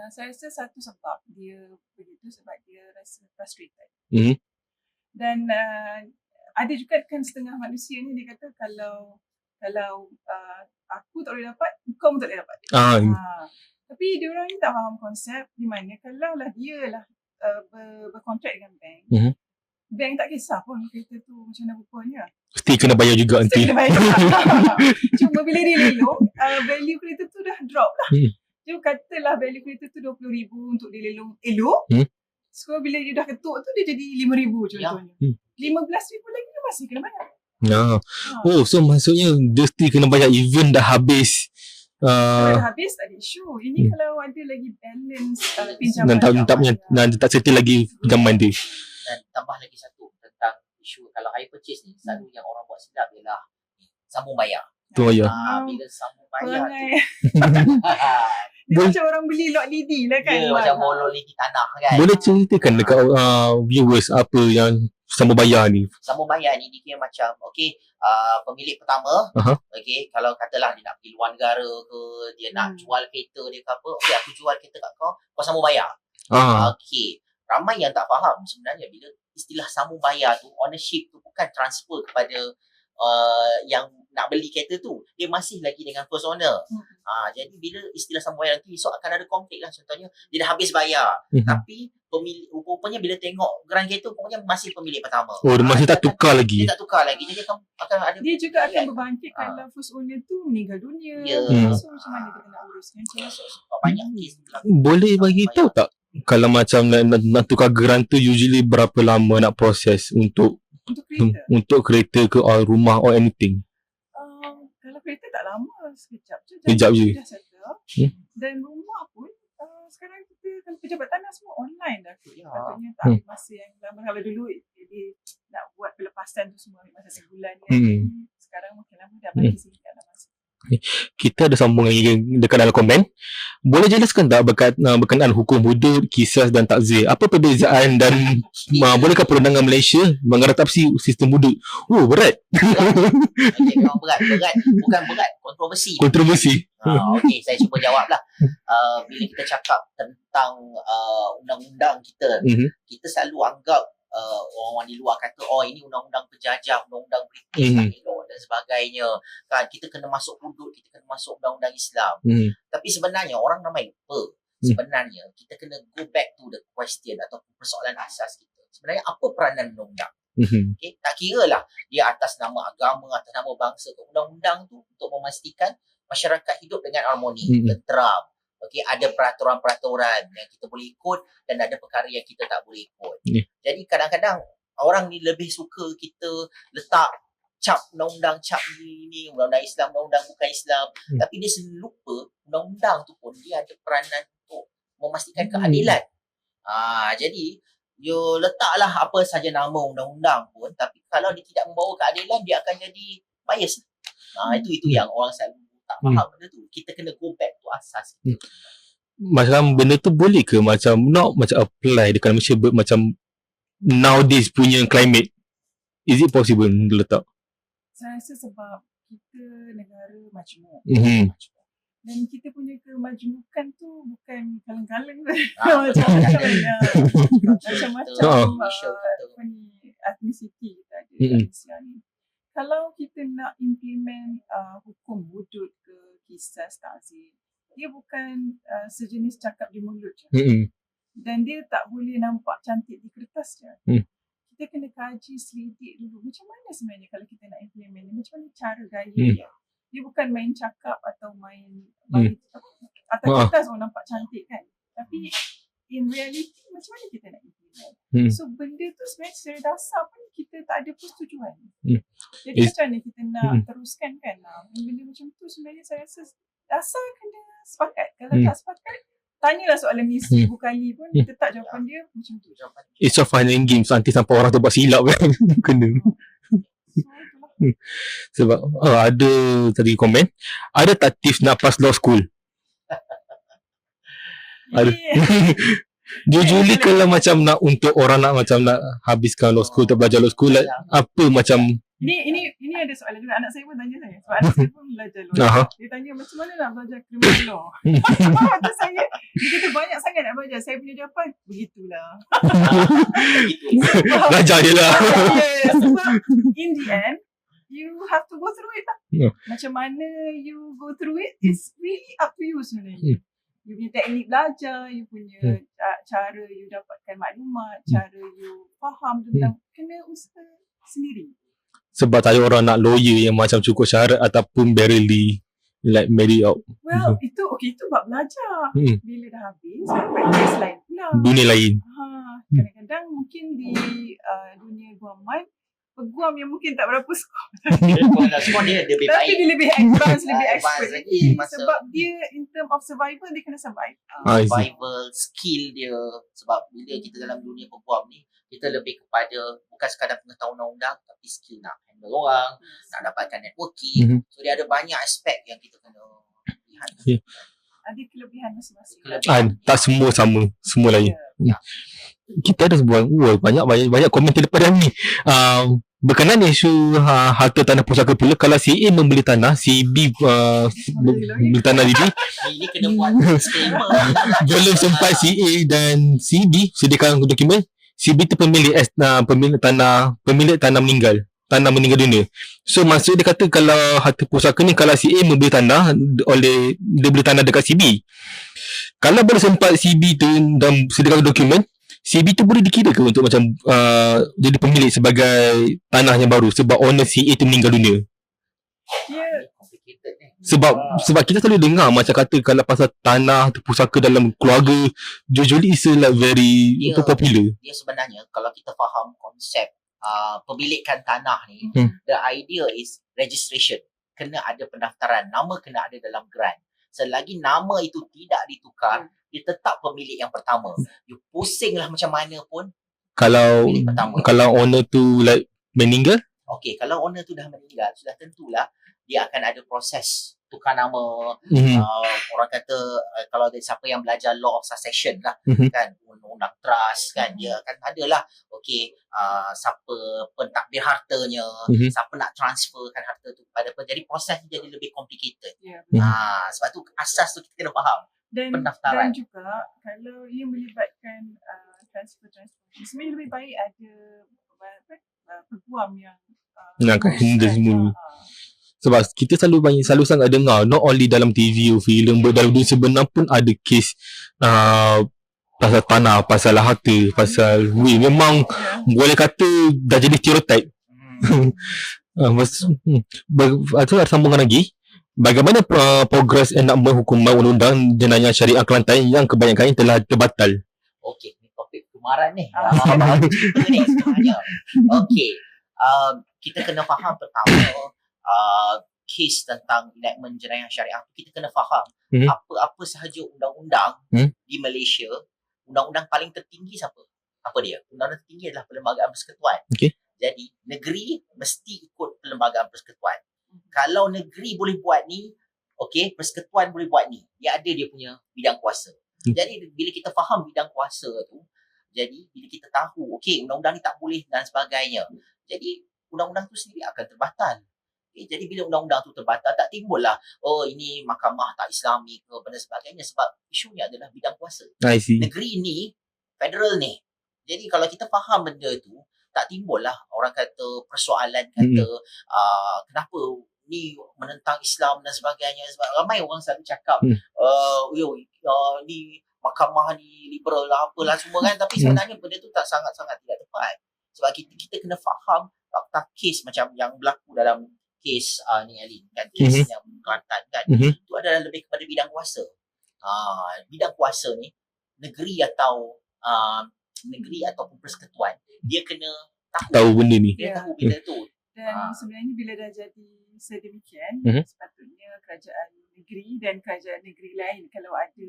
Saya rasa satu sebab dia begitu sebab dia rasa frustrated. Dan ada juga kan setengah manusia ni dia kata kalau aku tak boleh dapat, kau pun tak boleh dapat. Tapi diorang ni tak faham konsep di mana kalau lah dia lah berkontrak dengan bank, bank tak kisah pun kereta tu macam mana rupanya. Mesti kena bayar juga nanti. Cuma bila dia lelong, value kereta tu dah drop lah. Dia katalah value kereta tu RM20,000 untuk dia lelong elok. So bila dia dah ketuk tu dia jadi RM5,000 contohnya. RM15,000 lagi dia masih kena bayar. Oh, so maksudnya dia mesti kena bayar even dah habis. Kalau dah habis tak ada isu. Ini kalau ada lagi balance pinjaman. Dan tak settle lagi pinjaman dia. Dan tambah lagi satu tentang isu kalau hire purchase ni, selalu yang orang buat silap ialah sambung bayar. Ya. Bila sambung bayar tu dia macam orang beli lot lidi lah kan. Macam bolong lidi tanah kan. Boleh ceritakan dekat viewers apa yang sambung bayar ni? Sambung bayar ni dia macam pemilik pertama, kalau katalah dia nak pergi luar negara ke, dia nak jual kereta dia ke apa, aku jual kereta kat kau sambung bayar. Ramai yang tak faham sebenarnya bila istilah sambung bayar tu, ownership tu bukan transfer kepada yang nak beli kereta tu, dia masih lagi dengan first owner. Jadi bila istilah sambung bayar tu, esok akan ada konflik lah. Contohnya dia dah habis bayar, tapi pemilik rupanya bila tengok geran kereta pokoknya masih pemilik pertama. Oh, dia masih tak tukar lagi. Dia tak tukar lagi. Jadi akan ada, dia juga akan berbangkit kalau first owner tu meninggal dunia. So macam mana dia nak uruskan? Banyak kes. Boleh bagi tahu tak Kalau macam nak tukar geran tu usually berapa lama nak proses untuk Untuk kereta. untuk kereta ke or rumah or anything? Kalau kereta tak lama, sekejap je. Sekejap je. Dah settle. Hmm. Dan rumah pun, sekarang kita kan pejabat tanah semua online dah. Ya. Patutnya tak ambil masa yang lama. Kalau dulu, jadi nak buat pelepasan tu semua ambil masa sebulan. Kan. Sekarang makin lama dah bagi singkatlah masa. Kita ada sambungan lagi dekat dalam komen. Boleh jelaskan tak berkenaan hukum hudud, kisas dan takzir? Apa perbezaan dan bolehkah perundangan Malaysia mengadaptasi sistem hudud? Oh, berat. Okay, memang berat. Bukan berat, kontroversi. Kontroversi. Okey, saya cuba jawablah. Bila kita cakap tentang undang-undang kita, kita selalu anggap orang di luar kata ini undang-undang penjajah, undang-undang British dan sebagainya. Kan kita kena masuk hudud, kita kena masuk undang-undang Islam. Tapi sebenarnya orang ramai lupa. Sebenarnya kita kena go back to the question atau persoalan asas kita. Sebenarnya apa peranan undang-undang? Okay? Tak kira lah dia atas nama agama, atas nama bangsa. Undang-undang tu untuk memastikan masyarakat hidup dengan harmoni, tenteram. Okey, ada peraturan-peraturan yang kita boleh ikut dan ada perkara yang kita tak boleh ikut. Jadi kadang-kadang orang ni lebih suka kita letak cap undang-undang, cap ni undang-undang Islam, undang-undang bukan Islam. Tapi dia selalu lupa undang-undang tu pun dia ada peranan untuk memastikan keadilan. Jadi you letaklah apa saja nama undang-undang pun, tapi kalau dia tidak membawa keadilan, dia akan jadi bias. Itu yang orang selalu tak faham benda tu. Kita kena go back to asas kita. Macam benda tu boleh ke macam apply dekat Malaysia macam nowadays punya climate? Is it possible letak? Saya rasa sebab kita negara majmuk. Dan kita punya kemajmukan tu bukan kaleng-kaleng macam-macam etnisiti kita ada di Malaysia ni. Kalau kita nak implement hukum hudud ke kisas takzir, dia bukan sejenis cakap di mulut je. Dan dia tak boleh nampak cantik di kertas je. Kita kena kaji selidik dulu macam mana sebenarnya kalau kita nak implement ni, macam mana cara gaya dia. Dia bukan main cakap atau main bagi atas kertas orang nampak cantik kan. Tapi in reality macam mana kita nak implement. So benda tu sebenarnya secara dasar pun kita tak ada persetujuan. Jadi macam mana kita nak teruskan kan. Benda macam tu sebenarnya saya rasa dasar kena sepakat. Kalau tak sepakat, tanyalah soalan ni 1000 kali pun tetap jawapan dia macam tu. It's a fun and games nanti sampai orang tu buat silap kan. Kena. Sebab ada tadi komen, ada tak tips nak pass law school? Ada. Usually kalau macam nak untuk orang nak macam nak habiskan law school atau belajar law school, apa macam ini ada soalan juga. Anak saya pun tanya saya. Sebab anak saya pun belajar law. Dia tanya macam mana nak belajar criminal law. Kata saya, dia kata banyak sangat nak belajar. Saya punya jawapan, begitulah. belajar je lah. Sebab in the end, you have to go through it lah. Macam mana you go through it, it's really up to you sebenarnya. You punya teknik belajar, you punya cara you dapatkan maklumat, cara you faham tentang, kena usaha sendiri. Sebab tak ada orang nak lawyer yang macam cukup syarat ataupun barely like marry out. Well, itu bab belajar. Bila dah habis, practice lain pula. Dunia lain. Kadang-kadang mungkin di dunia guaman, peguam yang mungkin tak berapa skor. Skor dia lebih baik. Tapi dia lebih advance, lebih expert lagi. Sebab dia in term of survival, dia kena survive. Survival skill dia. Sebab bila kita dalam dunia peguam ni, kita lebih kepada bukan sekadar pengetahuan undang-undang, tapi skill nak handle orang, nak dapatkan networking. So dia ada banyak aspek yang kita kena lihat. Ada kelebihan masing-masing. Tak semua sama, semua lain. Kita ada sebuah banyak komen daripada ni. Berkenaan isu harta tanah pusaka pula, kalau CA membeli tanah, CB membeli tanah DB, ini kena buat disclaimer. belum sempat CA dan CB sediakan dokumen. CB tu pemilik tanah meninggal dunia. So maksud dia kata kalau harta pusaka ni, kalau CA membeli tanah dia beli tanah dekat CB, kalau boleh sempat CB tu dan sediakan dokumen, CB tu boleh dikira ke untuk macam jadi pemilik sebagai tanah yang baru sebab owner CA tu meninggal dunia? Sebab kita selalu dengar macam kata kalau pasal tanah atau pusaka dalam keluarga, usually is like very popular. Dia sebenarnya kalau kita faham konsep pemilikan tanah ni, the idea is registration. Kena ada pendaftaran, nama kena ada dalam grant. Selagi nama itu tidak ditukar, dia tetap pemilik yang pertama. You pusinglah macam mana pun, Kalau pemilik pertama. kalau owner tu like meninggal, Okey, kalau owner tu dah meninggal, sudah tentulah dia akan ada proses tukar nama. Orang kata kalau ada siapa yang belajar law of succession lah, kan, undang-undang trust kan, dia akan adalah okey, siapa pentadbir hartanya, siapa nak transferkan harta tu kepada apa. Jadi proses ni jadi lebih complicated. Sebab tu asas tu kita kena faham. Pendaftaran. Dan juga kalau ia melibatkan transfer sebenarnya lebih baik ada peguam yang nak handle semua. Sebab kita selalu sangat dengar, not only dalam TV or filem, dalam dunia sebenar pun ada kes pasal tanah, pasal harta, pasal will. Memang boleh kata dah jadi stereotype. Itu ada sambungan lagi. Bagaimana progres enakmen hukuman undang-undang jenayah syariah Kelantan yang kebanyakannya telah terbatal? Okey, ni topik kemaran ni. Ni sebenarnya. Okey, kita kena faham pertama, kes tentang enactment jenayah syariah tu, kita kena faham apa-apa sahaja undang-undang di Malaysia, undang-undang paling tertinggi siapa? Apa dia? Undang-undang tertinggi adalah Perlembagaan Persekutuan. Jadi negeri mesti ikut Perlembagaan Persekutuan. Kalau negeri boleh buat ni, okey, persekutuan boleh buat ni. Dia ada dia punya bidang kuasa. Jadi bila kita faham bidang kuasa tu, jadi bila kita tahu okey, undang-undang ni tak boleh dan sebagainya, jadi undang-undang tu sendiri akan terbatal. Okay, jadi bila undang-undang tu terbatal, tak timbul lah, oh ini mahkamah tak Islami ke benda sebagainya, sebab isunya adalah bidang kuasa. Negeri ni federal ni. Jadi kalau kita faham benda tu, tak timbul lah orang kata persoalan kata kenapa ni menentang Islam dan sebagainya. Sebab ramai orang selalu cakap ni mahkamah ni liberal lah apalah semua kan, tapi sebenarnya benda tu tak sangat-sangat tidak tepat. Sebab kita kena faham fakta kes macam yang berlaku dalam kes ni Alin kan, kes yang Kelantan kan, itu adalah lebih kepada bidang kuasa. Bidang kuasa ni negeri ataupun persekutuan, dia kena tahu benda ni. Dia tahu benda tu. Dan sebenarnya bila dah jadi sedemikian, sepatutnya kerajaan negeri dan kerajaan negeri lain kalau ada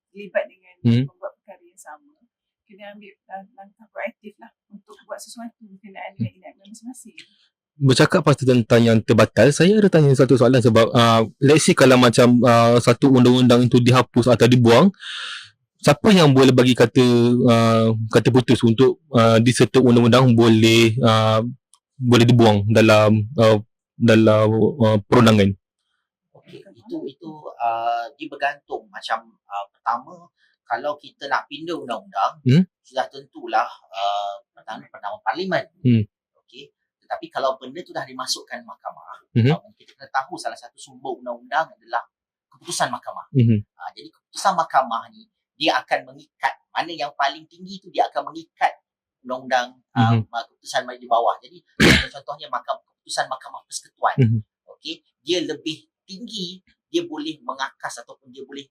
terlibat dengan membuat perkara yang sama, kena ambil langkah proaktif lah untuk buat sesuatu berkenaan dengan enactment masing-masing. Bercakap pasal tentang yang terbatal, saya ada tanya satu soalan sebab let's say kalau macam satu undang-undang itu dihapus atau dibuang, siapa yang boleh bagi kata putus untuk diserta undang-undang boleh dibuang dalam perundangan? Okey, itu dia bergantung. Macam pertama, kalau kita nak pindah undang-undang, sudah tentulah pertama Parlimen. Okey, tetapi kalau benda tu dah dimasukkan mahkamah, kita kena tahu salah satu sumber undang-undang adalah keputusan mahkamah. Jadi keputusan mahkamah ni dia akan mengikat, mana yang paling tinggi tu dia akan mengikat undang-undang keputusan di bawah. Jadi contohnya keputusan Mahkamah Persekutuan. Okey, dia lebih tinggi, dia boleh mengakas ataupun dia boleh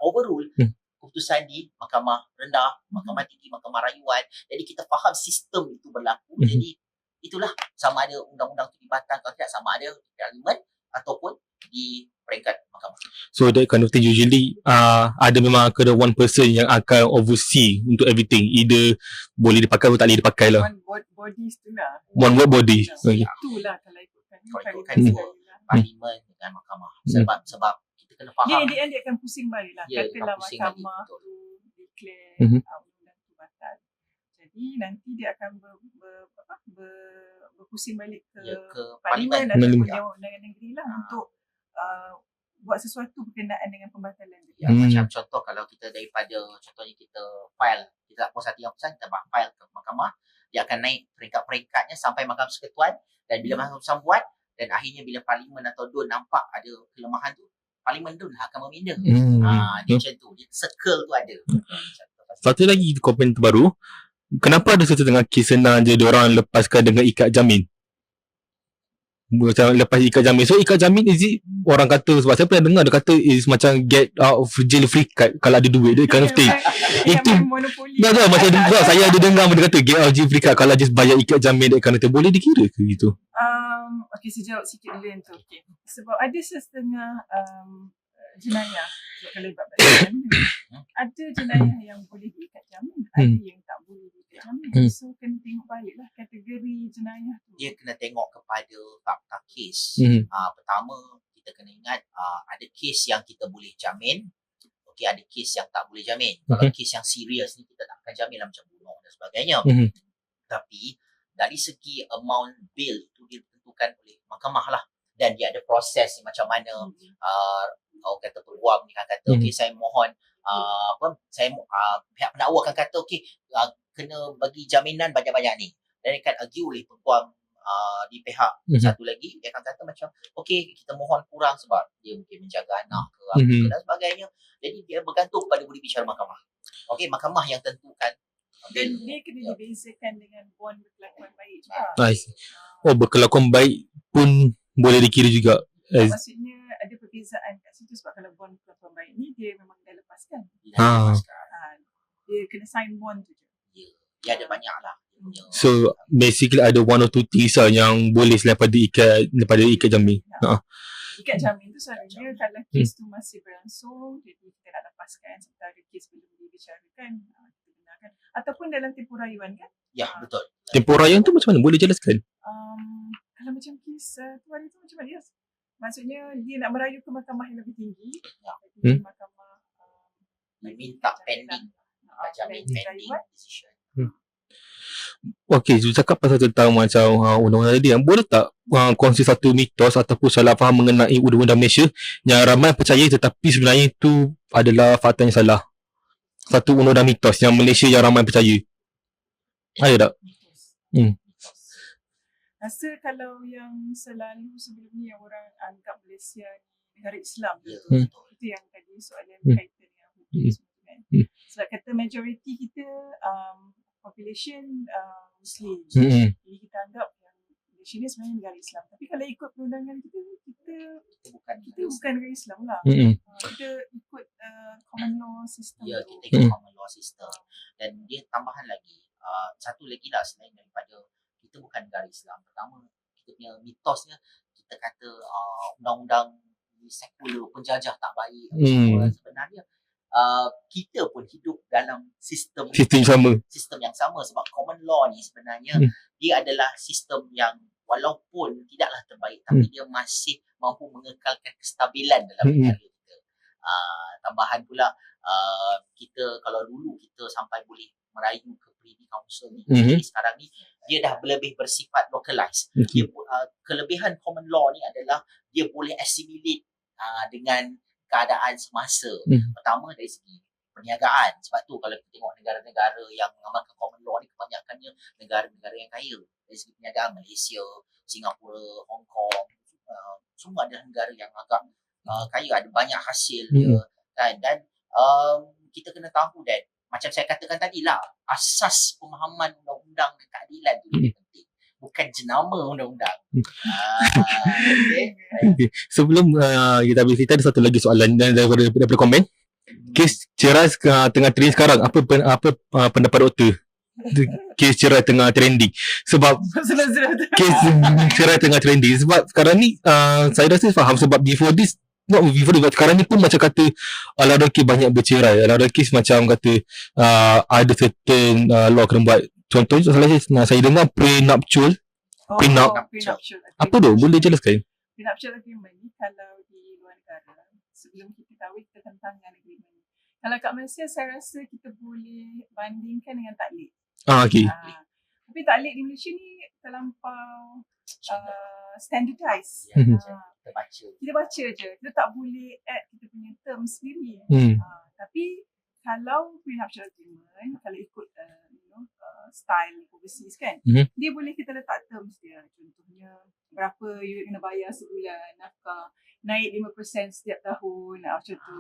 overrule keputusan di mahkamah rendah, mahkamah tinggi, mahkamah rayuan. Jadi kita faham sistem itu berlaku. Jadi itulah sama ada undang-undang itu dibatalkan atau tidak, sama ada di parlimen ataupun di peringkat mahkamah. So that kind of thing usually ada memang ada one person yang akan oversee untuk everything, either boleh dipakai atau tak boleh dipakai lah. One body tu lah. One body. Itulah kalau ikutkan parlimen dengan mahkamah. Sebab kita kena faham. Dia akan pusing balik lah. Katalah mahkamah tu declare undang-undang tu batal. Jadi nanti dia akan berpusing balik ke parlimen ataupun Dewan Negeri lah untuk buat sesuatu berkenaan dengan pembatalan dia. Macam contoh kalau kita daripada contohnya kita file, kita tak puas hati yang pesan, kita file ke mahkamah, dia akan naik peringkat-peringkatnya sampai Mahkamah Persekutuan, dan bila Mahkamah Persekutuan buat, dan akhirnya bila parlimen atau DUN nampak ada kelemahan tu, parlimen DUN akan meminda. Dia macam tu, dia circle tu ada. Satu lagi komen terbaru, kenapa ada setengah kes senang je diorang lepaskan dengan ikat jamin? Macam lepas ikat jamin. So ikat jamin is it, orang kata, sebab saya pernah dengar dia kata is macam get out of jail free card kalau ada duit dia kind of thing. Itu monopoli. dah macam sebab saya ada dengar dia kata get out of jail free card kalau just bayar ikat jamin dia kind of thing. Boleh dikira ke gitu? Okay, saya jawab sikit dulu yang tu. Okay. Sebab ada setengah jenayah, kalau ibarat ada jenayah yang boleh diikat jamin, ada yang tak boleh diikat jamin. So kena tengok baliklah kategori jenayah tu. Dia kena tengok kepada fakta kes. Pertama, kita kena ingat ada kes yang kita boleh jamin. Okey, ada kes yang tak boleh jamin. Kalau kes yang serius ni kita tak akan jamin lah, macam bunuh dan sebagainya. Tapi dari segi amount bail itu ditentukan oleh mahkamah lah. Dan dia ada proses macam mana orang kata peguam ni kan kata okey saya mohon pihak pendakwa akan kata okey kena bagi jaminan banyak-banyak ni. Dan dia akan argue oleh peguam di pihak satu lagi, dia akan kata macam okey kita mohon kurang sebab dia mungkin menjaga anak ke apa ke dan sebagainya. Jadi dia bergantung pada budi bicara mahkamah. Okey, mahkamah yang tentukan. Dan dia kena dibezakan dengan bond berkelakuan baik juga. Nice. Oh, berkelakuan baik pun boleh dikira juga. Maksudnya ada perbezaan kat situ sebab kalau bond berkelakuan baik ni dia memang dah lepaskan. Dia kena sign bond tu je. Dia ada banyak lah. So basically ada one or two things yang boleh selain daripada ikat jamin. Ikat jamin tu selalunya kalau kes tu masih berlangsung, jadi kita nak lepaskan sementara kes belum dibicarakan, kita benarkan. Ataupun dalam tempoh rayuan kan? Ya, betul. Tempoh rayuan tu macam mana? Boleh jelaskan? Kalau macam kes tu hari tu macam mana? Maksudnya dia nak merayu ke mahkamah yang lebih tinggi. Jadi mahkamah minta pending. Jamin pending decision. Okey, so cakap pasal tentang macam undang-undang tadi, boleh tak kongsi satu mitos ataupun salah faham mengenai undang-undang Malaysia yang ramai percaya tetapi sebenarnya itu adalah fakta yang salah? Satu undang-undang mitos yang Malaysia yang ramai percaya. Ada tak? Rasa kalau yang selalu sebelum ni yang orang anggap Malaysia ni negara Islam itu yang tadi soalan berkaitan dengan hukum semua kan. Sebab kata majoriti kita population Muslim. Jadi kita anggap yang Malaysia ni sebenarnya negara Islam. Tapi kalau ikut perundangan kita bukan negara Islam lah. Kita ikut common law system. Ya, kita ikut common law system. Dan dia tambahan lagi, satu lagi lah selain daripada kita bukan negara Islam. Pertama, kita punya mitosnya, kita kata undang-undang sekular, penjajah tak baik. Sebenarnya kita pun hidup dalam sistem yang sama sebab common law ni sebenarnya dia adalah sistem yang walaupun tidaklah terbaik tapi dia masih mampu mengekalkan kestabilan dalam negara kita. Tambahan pula kita kalau dulu kita sampai boleh merayu ke Privy Council ni, sekarang ni dia dah lebih bersifat localized. Dia, kelebihan common law ni adalah dia boleh assimilate dengan keadaan semasa. Pertama dari segi perniagaan. Sebab tu kalau kita tengok negara-negara yang mengamalkan common law ni kebanyakannya negara-negara yang kaya. Dari segi perniagaan, Malaysia, Singapura, Hong Kong, semua adalah negara yang agak kaya, ada banyak hasil dia kan. Dan kita kena tahu that macam saya katakan tadi lah, asas pemahaman undang-undang dan keadilan tu lebih penting, bukan jenama undang-undang. Okay. Sebelum kita habis cerita, ada satu lagi soalan daripada komen. Kes cerai tengah trending sekarang, apa pendapat doktor? Kes cerai tengah trending. Sebab kes cerai tengah trending sebab sekarang ni saya rasa faham sebab before this sekarang ni pun macam kata ala kes banyak bercerai. Ala kes macam kata ada certain law kena buat. Contohnya saya dengar prenuptial. Apa tu? Boleh jelaskan? Prenuptial agreement ni kalau di luar negara, sebelum kita kahwin kita tentangkan agreement ni. Kalau kat Malaysia saya rasa kita boleh bandingkan dengan taklid. Okay. Tapi taklid di Malaysia ni terlampau standardized. Kita baca je. Kita tak boleh add kita punya term sendiri. Tapi kalau prenuptial agreement, kalau ikut style overseas kan, dia boleh kita letak terms dia. Contohnya berapa you kena bayar sebulan, naik 5% setiap tahun, macam tu.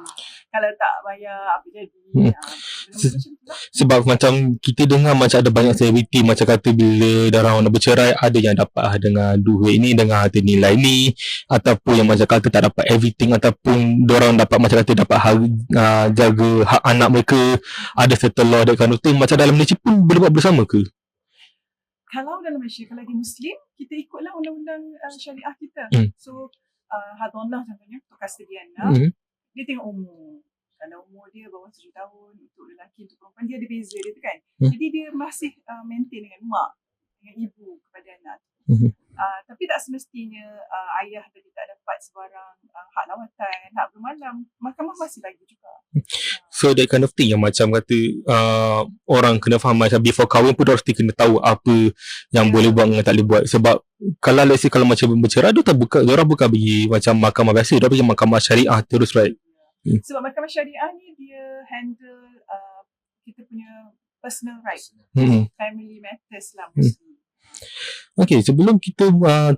Kalau tak bayar, apa jadi? Benda-benda macam tu lah. Sebab macam kita dengar macam ada banyak selebriti macam kata bila dah orang dah bercerai, ada yang dapat dengan duit ni, dengan harta nilai ni, ataupun yang macam kata tak dapat everything, ataupun diorang dapat macam kata dapat jaga hak anak mereka, ada certain law that kind of thing. Macam dalam Malaysia pun boleh buat bersama ke? Kalau dalam Malaysia, kalau di Muslim, kita ikutlah undang-undang syariah kita. So, Hadonah contohnya, untuk kastadi anak, dia tengok umur. Kalau umur dia bawah 7 tahun, untuk lelaki, untuk perempuan, dia ada beza dia tu kan. Jadi dia masih maintain dengan mak, dengan ibu kepada anak. Tapi tak semestinya ayah tadi tak dapat sebarang hak lawatan, hak bermalam. Mahkamah masih bagi juga. So that kind of thing yang macam kata orang kena faham macam before kahwin pun dia kena tahu apa yang boleh buat dengan tak boleh buat. Sebab kalau let's say kalau macam bercerai, dia orang bukan bagi macam mahkamah biasa, dia bagi mahkamah syariah terus, right? Sebab mahkamah syariah ni dia handle kita punya personal rights, family matters lah mostly. Okay, sebelum kita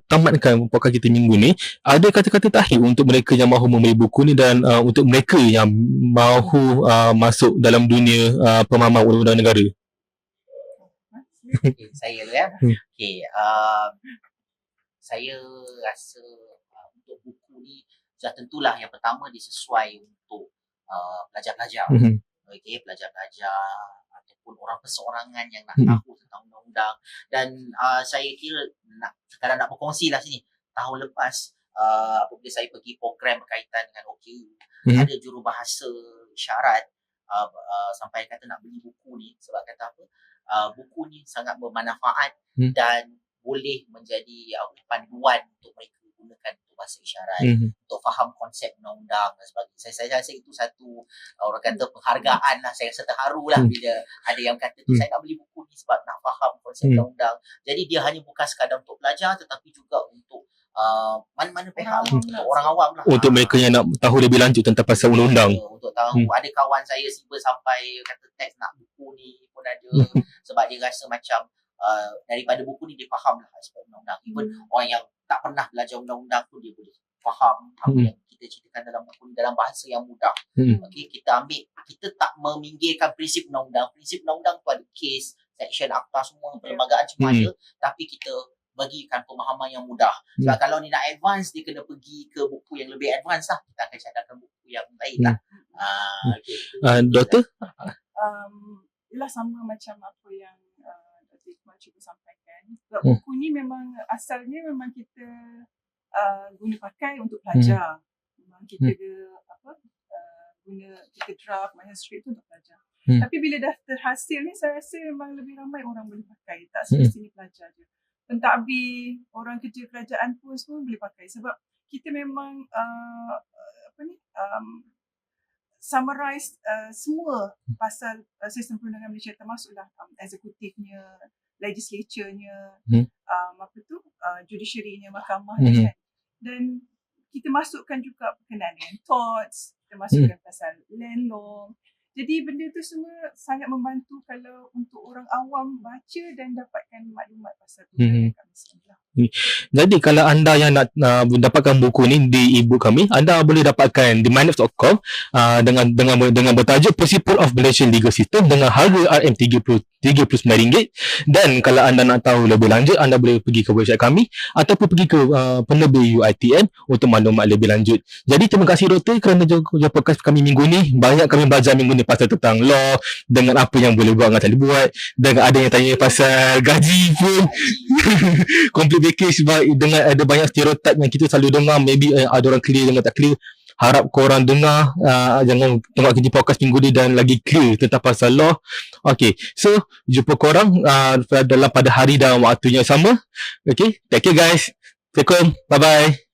tamatkan podcast kita minggu ni, ada kata-kata terakhir untuk mereka yang mahu membeli buku ni dan untuk mereka yang mahu masuk dalam dunia pemahaman undang-undang negara. Okay, saya dulu ya. Okay, saya rasa untuk buku ni sudah tentulah yang pertama dia sesuai untuk pelajar-pelajar. Okay, pelajar-pelajar ataupun orang perseorangan yang nak tahu tentang undang-undang. Dan saya kira sekarang nak berkongsi lah sini. Tahun lepas apabila saya pergi program berkaitan dengan OKU, ada jurubahasa isyarat sampai kata nak beli buku ni sebab kata apa, buku ni sangat bermanfaat dan boleh menjadi panduan untuk mereka gunakan untuk bahasa isyarat, untuk faham konsep undang-undang dan sebagainya. Saya rasa itu satu orang kata penghargaan lah. Saya rasa terharu lah bila ada yang kata tu, saya nak beli buku ni sebab nak faham konsep undang-undang. Jadi dia hanya bukan sekadar untuk pelajar tetapi juga untuk mana-mana pihak, untuk orang awam lah. Untuk mereka yang nak tahu lebih lanjut tentang pasal undang-undang. Untuk tahu, ada kawan saya siapa sampai kata teks nak buku ni pun ada sebab dia rasa macam daripada buku ni dia faham lah aspek undang-undang. Even orang yang tak pernah belajar undang-undang tu dia boleh faham apa yang kita ceritakan dalam buku ni dalam bahasa yang mudah. Okay, kita tak meminggirkan prinsip undang-undang. Prinsip undang-undang tu ada case, section, akta semua, perlembagaan semua ada, tapi kita bagikan pemahaman yang mudah. Sebab kalau ni nak advance, dia kena pergi ke buku yang lebih advance lah. Kita akan cadangkan buku yang lain lah. Doktor? Ialah sama macam apa yang Dr. Iqmal cuba sampaikan. Sebab buku ni memang asalnya memang kita guna pakai untuk pelajar. Memang kita kita draft manuskrip tu untuk pelajar. Tapi bila dah terhasil ni, saya rasa memang lebih ramai orang boleh pakai. Tak semestinya pelajar je. Pentadbir, orang kerja kerajaan pun semua boleh pakai. Sebab kita memang summarize semua pasal sistem perundangan Malaysia, termasuklah eksekutifnya, legislaturenya, judiciary-nya, mahkamah kan. Dan kita masukkan juga berkenaan dengan torts, kita masukkan pasal land law. Jadi benda tu semua sangat membantu kalau untuk orang awam baca dan dapatkan maklumat pasal perundangan kat Malaysia lah. Jadi kalau anda yang nak mendapatkan buku ni di e-book kami, anda boleh dapatkan di myneps.com dengan bertajuk Principle of Malaysian Legal System dengan harga RM39. Dan kalau anda nak tahu lebih lanjut, anda boleh pergi ke website kami ataupun pergi ke penerbit UiTM untuk maklumat lebih lanjut. Jadi terima kasih doktor kerana jumpa podcast kami minggu ni. Banyak kami belajar minggu ni pasal tentang law, dengan apa yang boleh buat dan tak boleh buat, dengan ada yang tanya pasal gaji pun complete package. Sebab dengan ada banyak stereotip yang kita selalu dengar, maybe ada orang clear dengan tak clear. Harap korang dengar, jangan tengok kerja podcast minggu ni dan lagi clear tentang pasal law. Okay, so jumpa korang pada hari dan waktu yang sama. Okay, take care guys. Assalamualaikum, bye bye.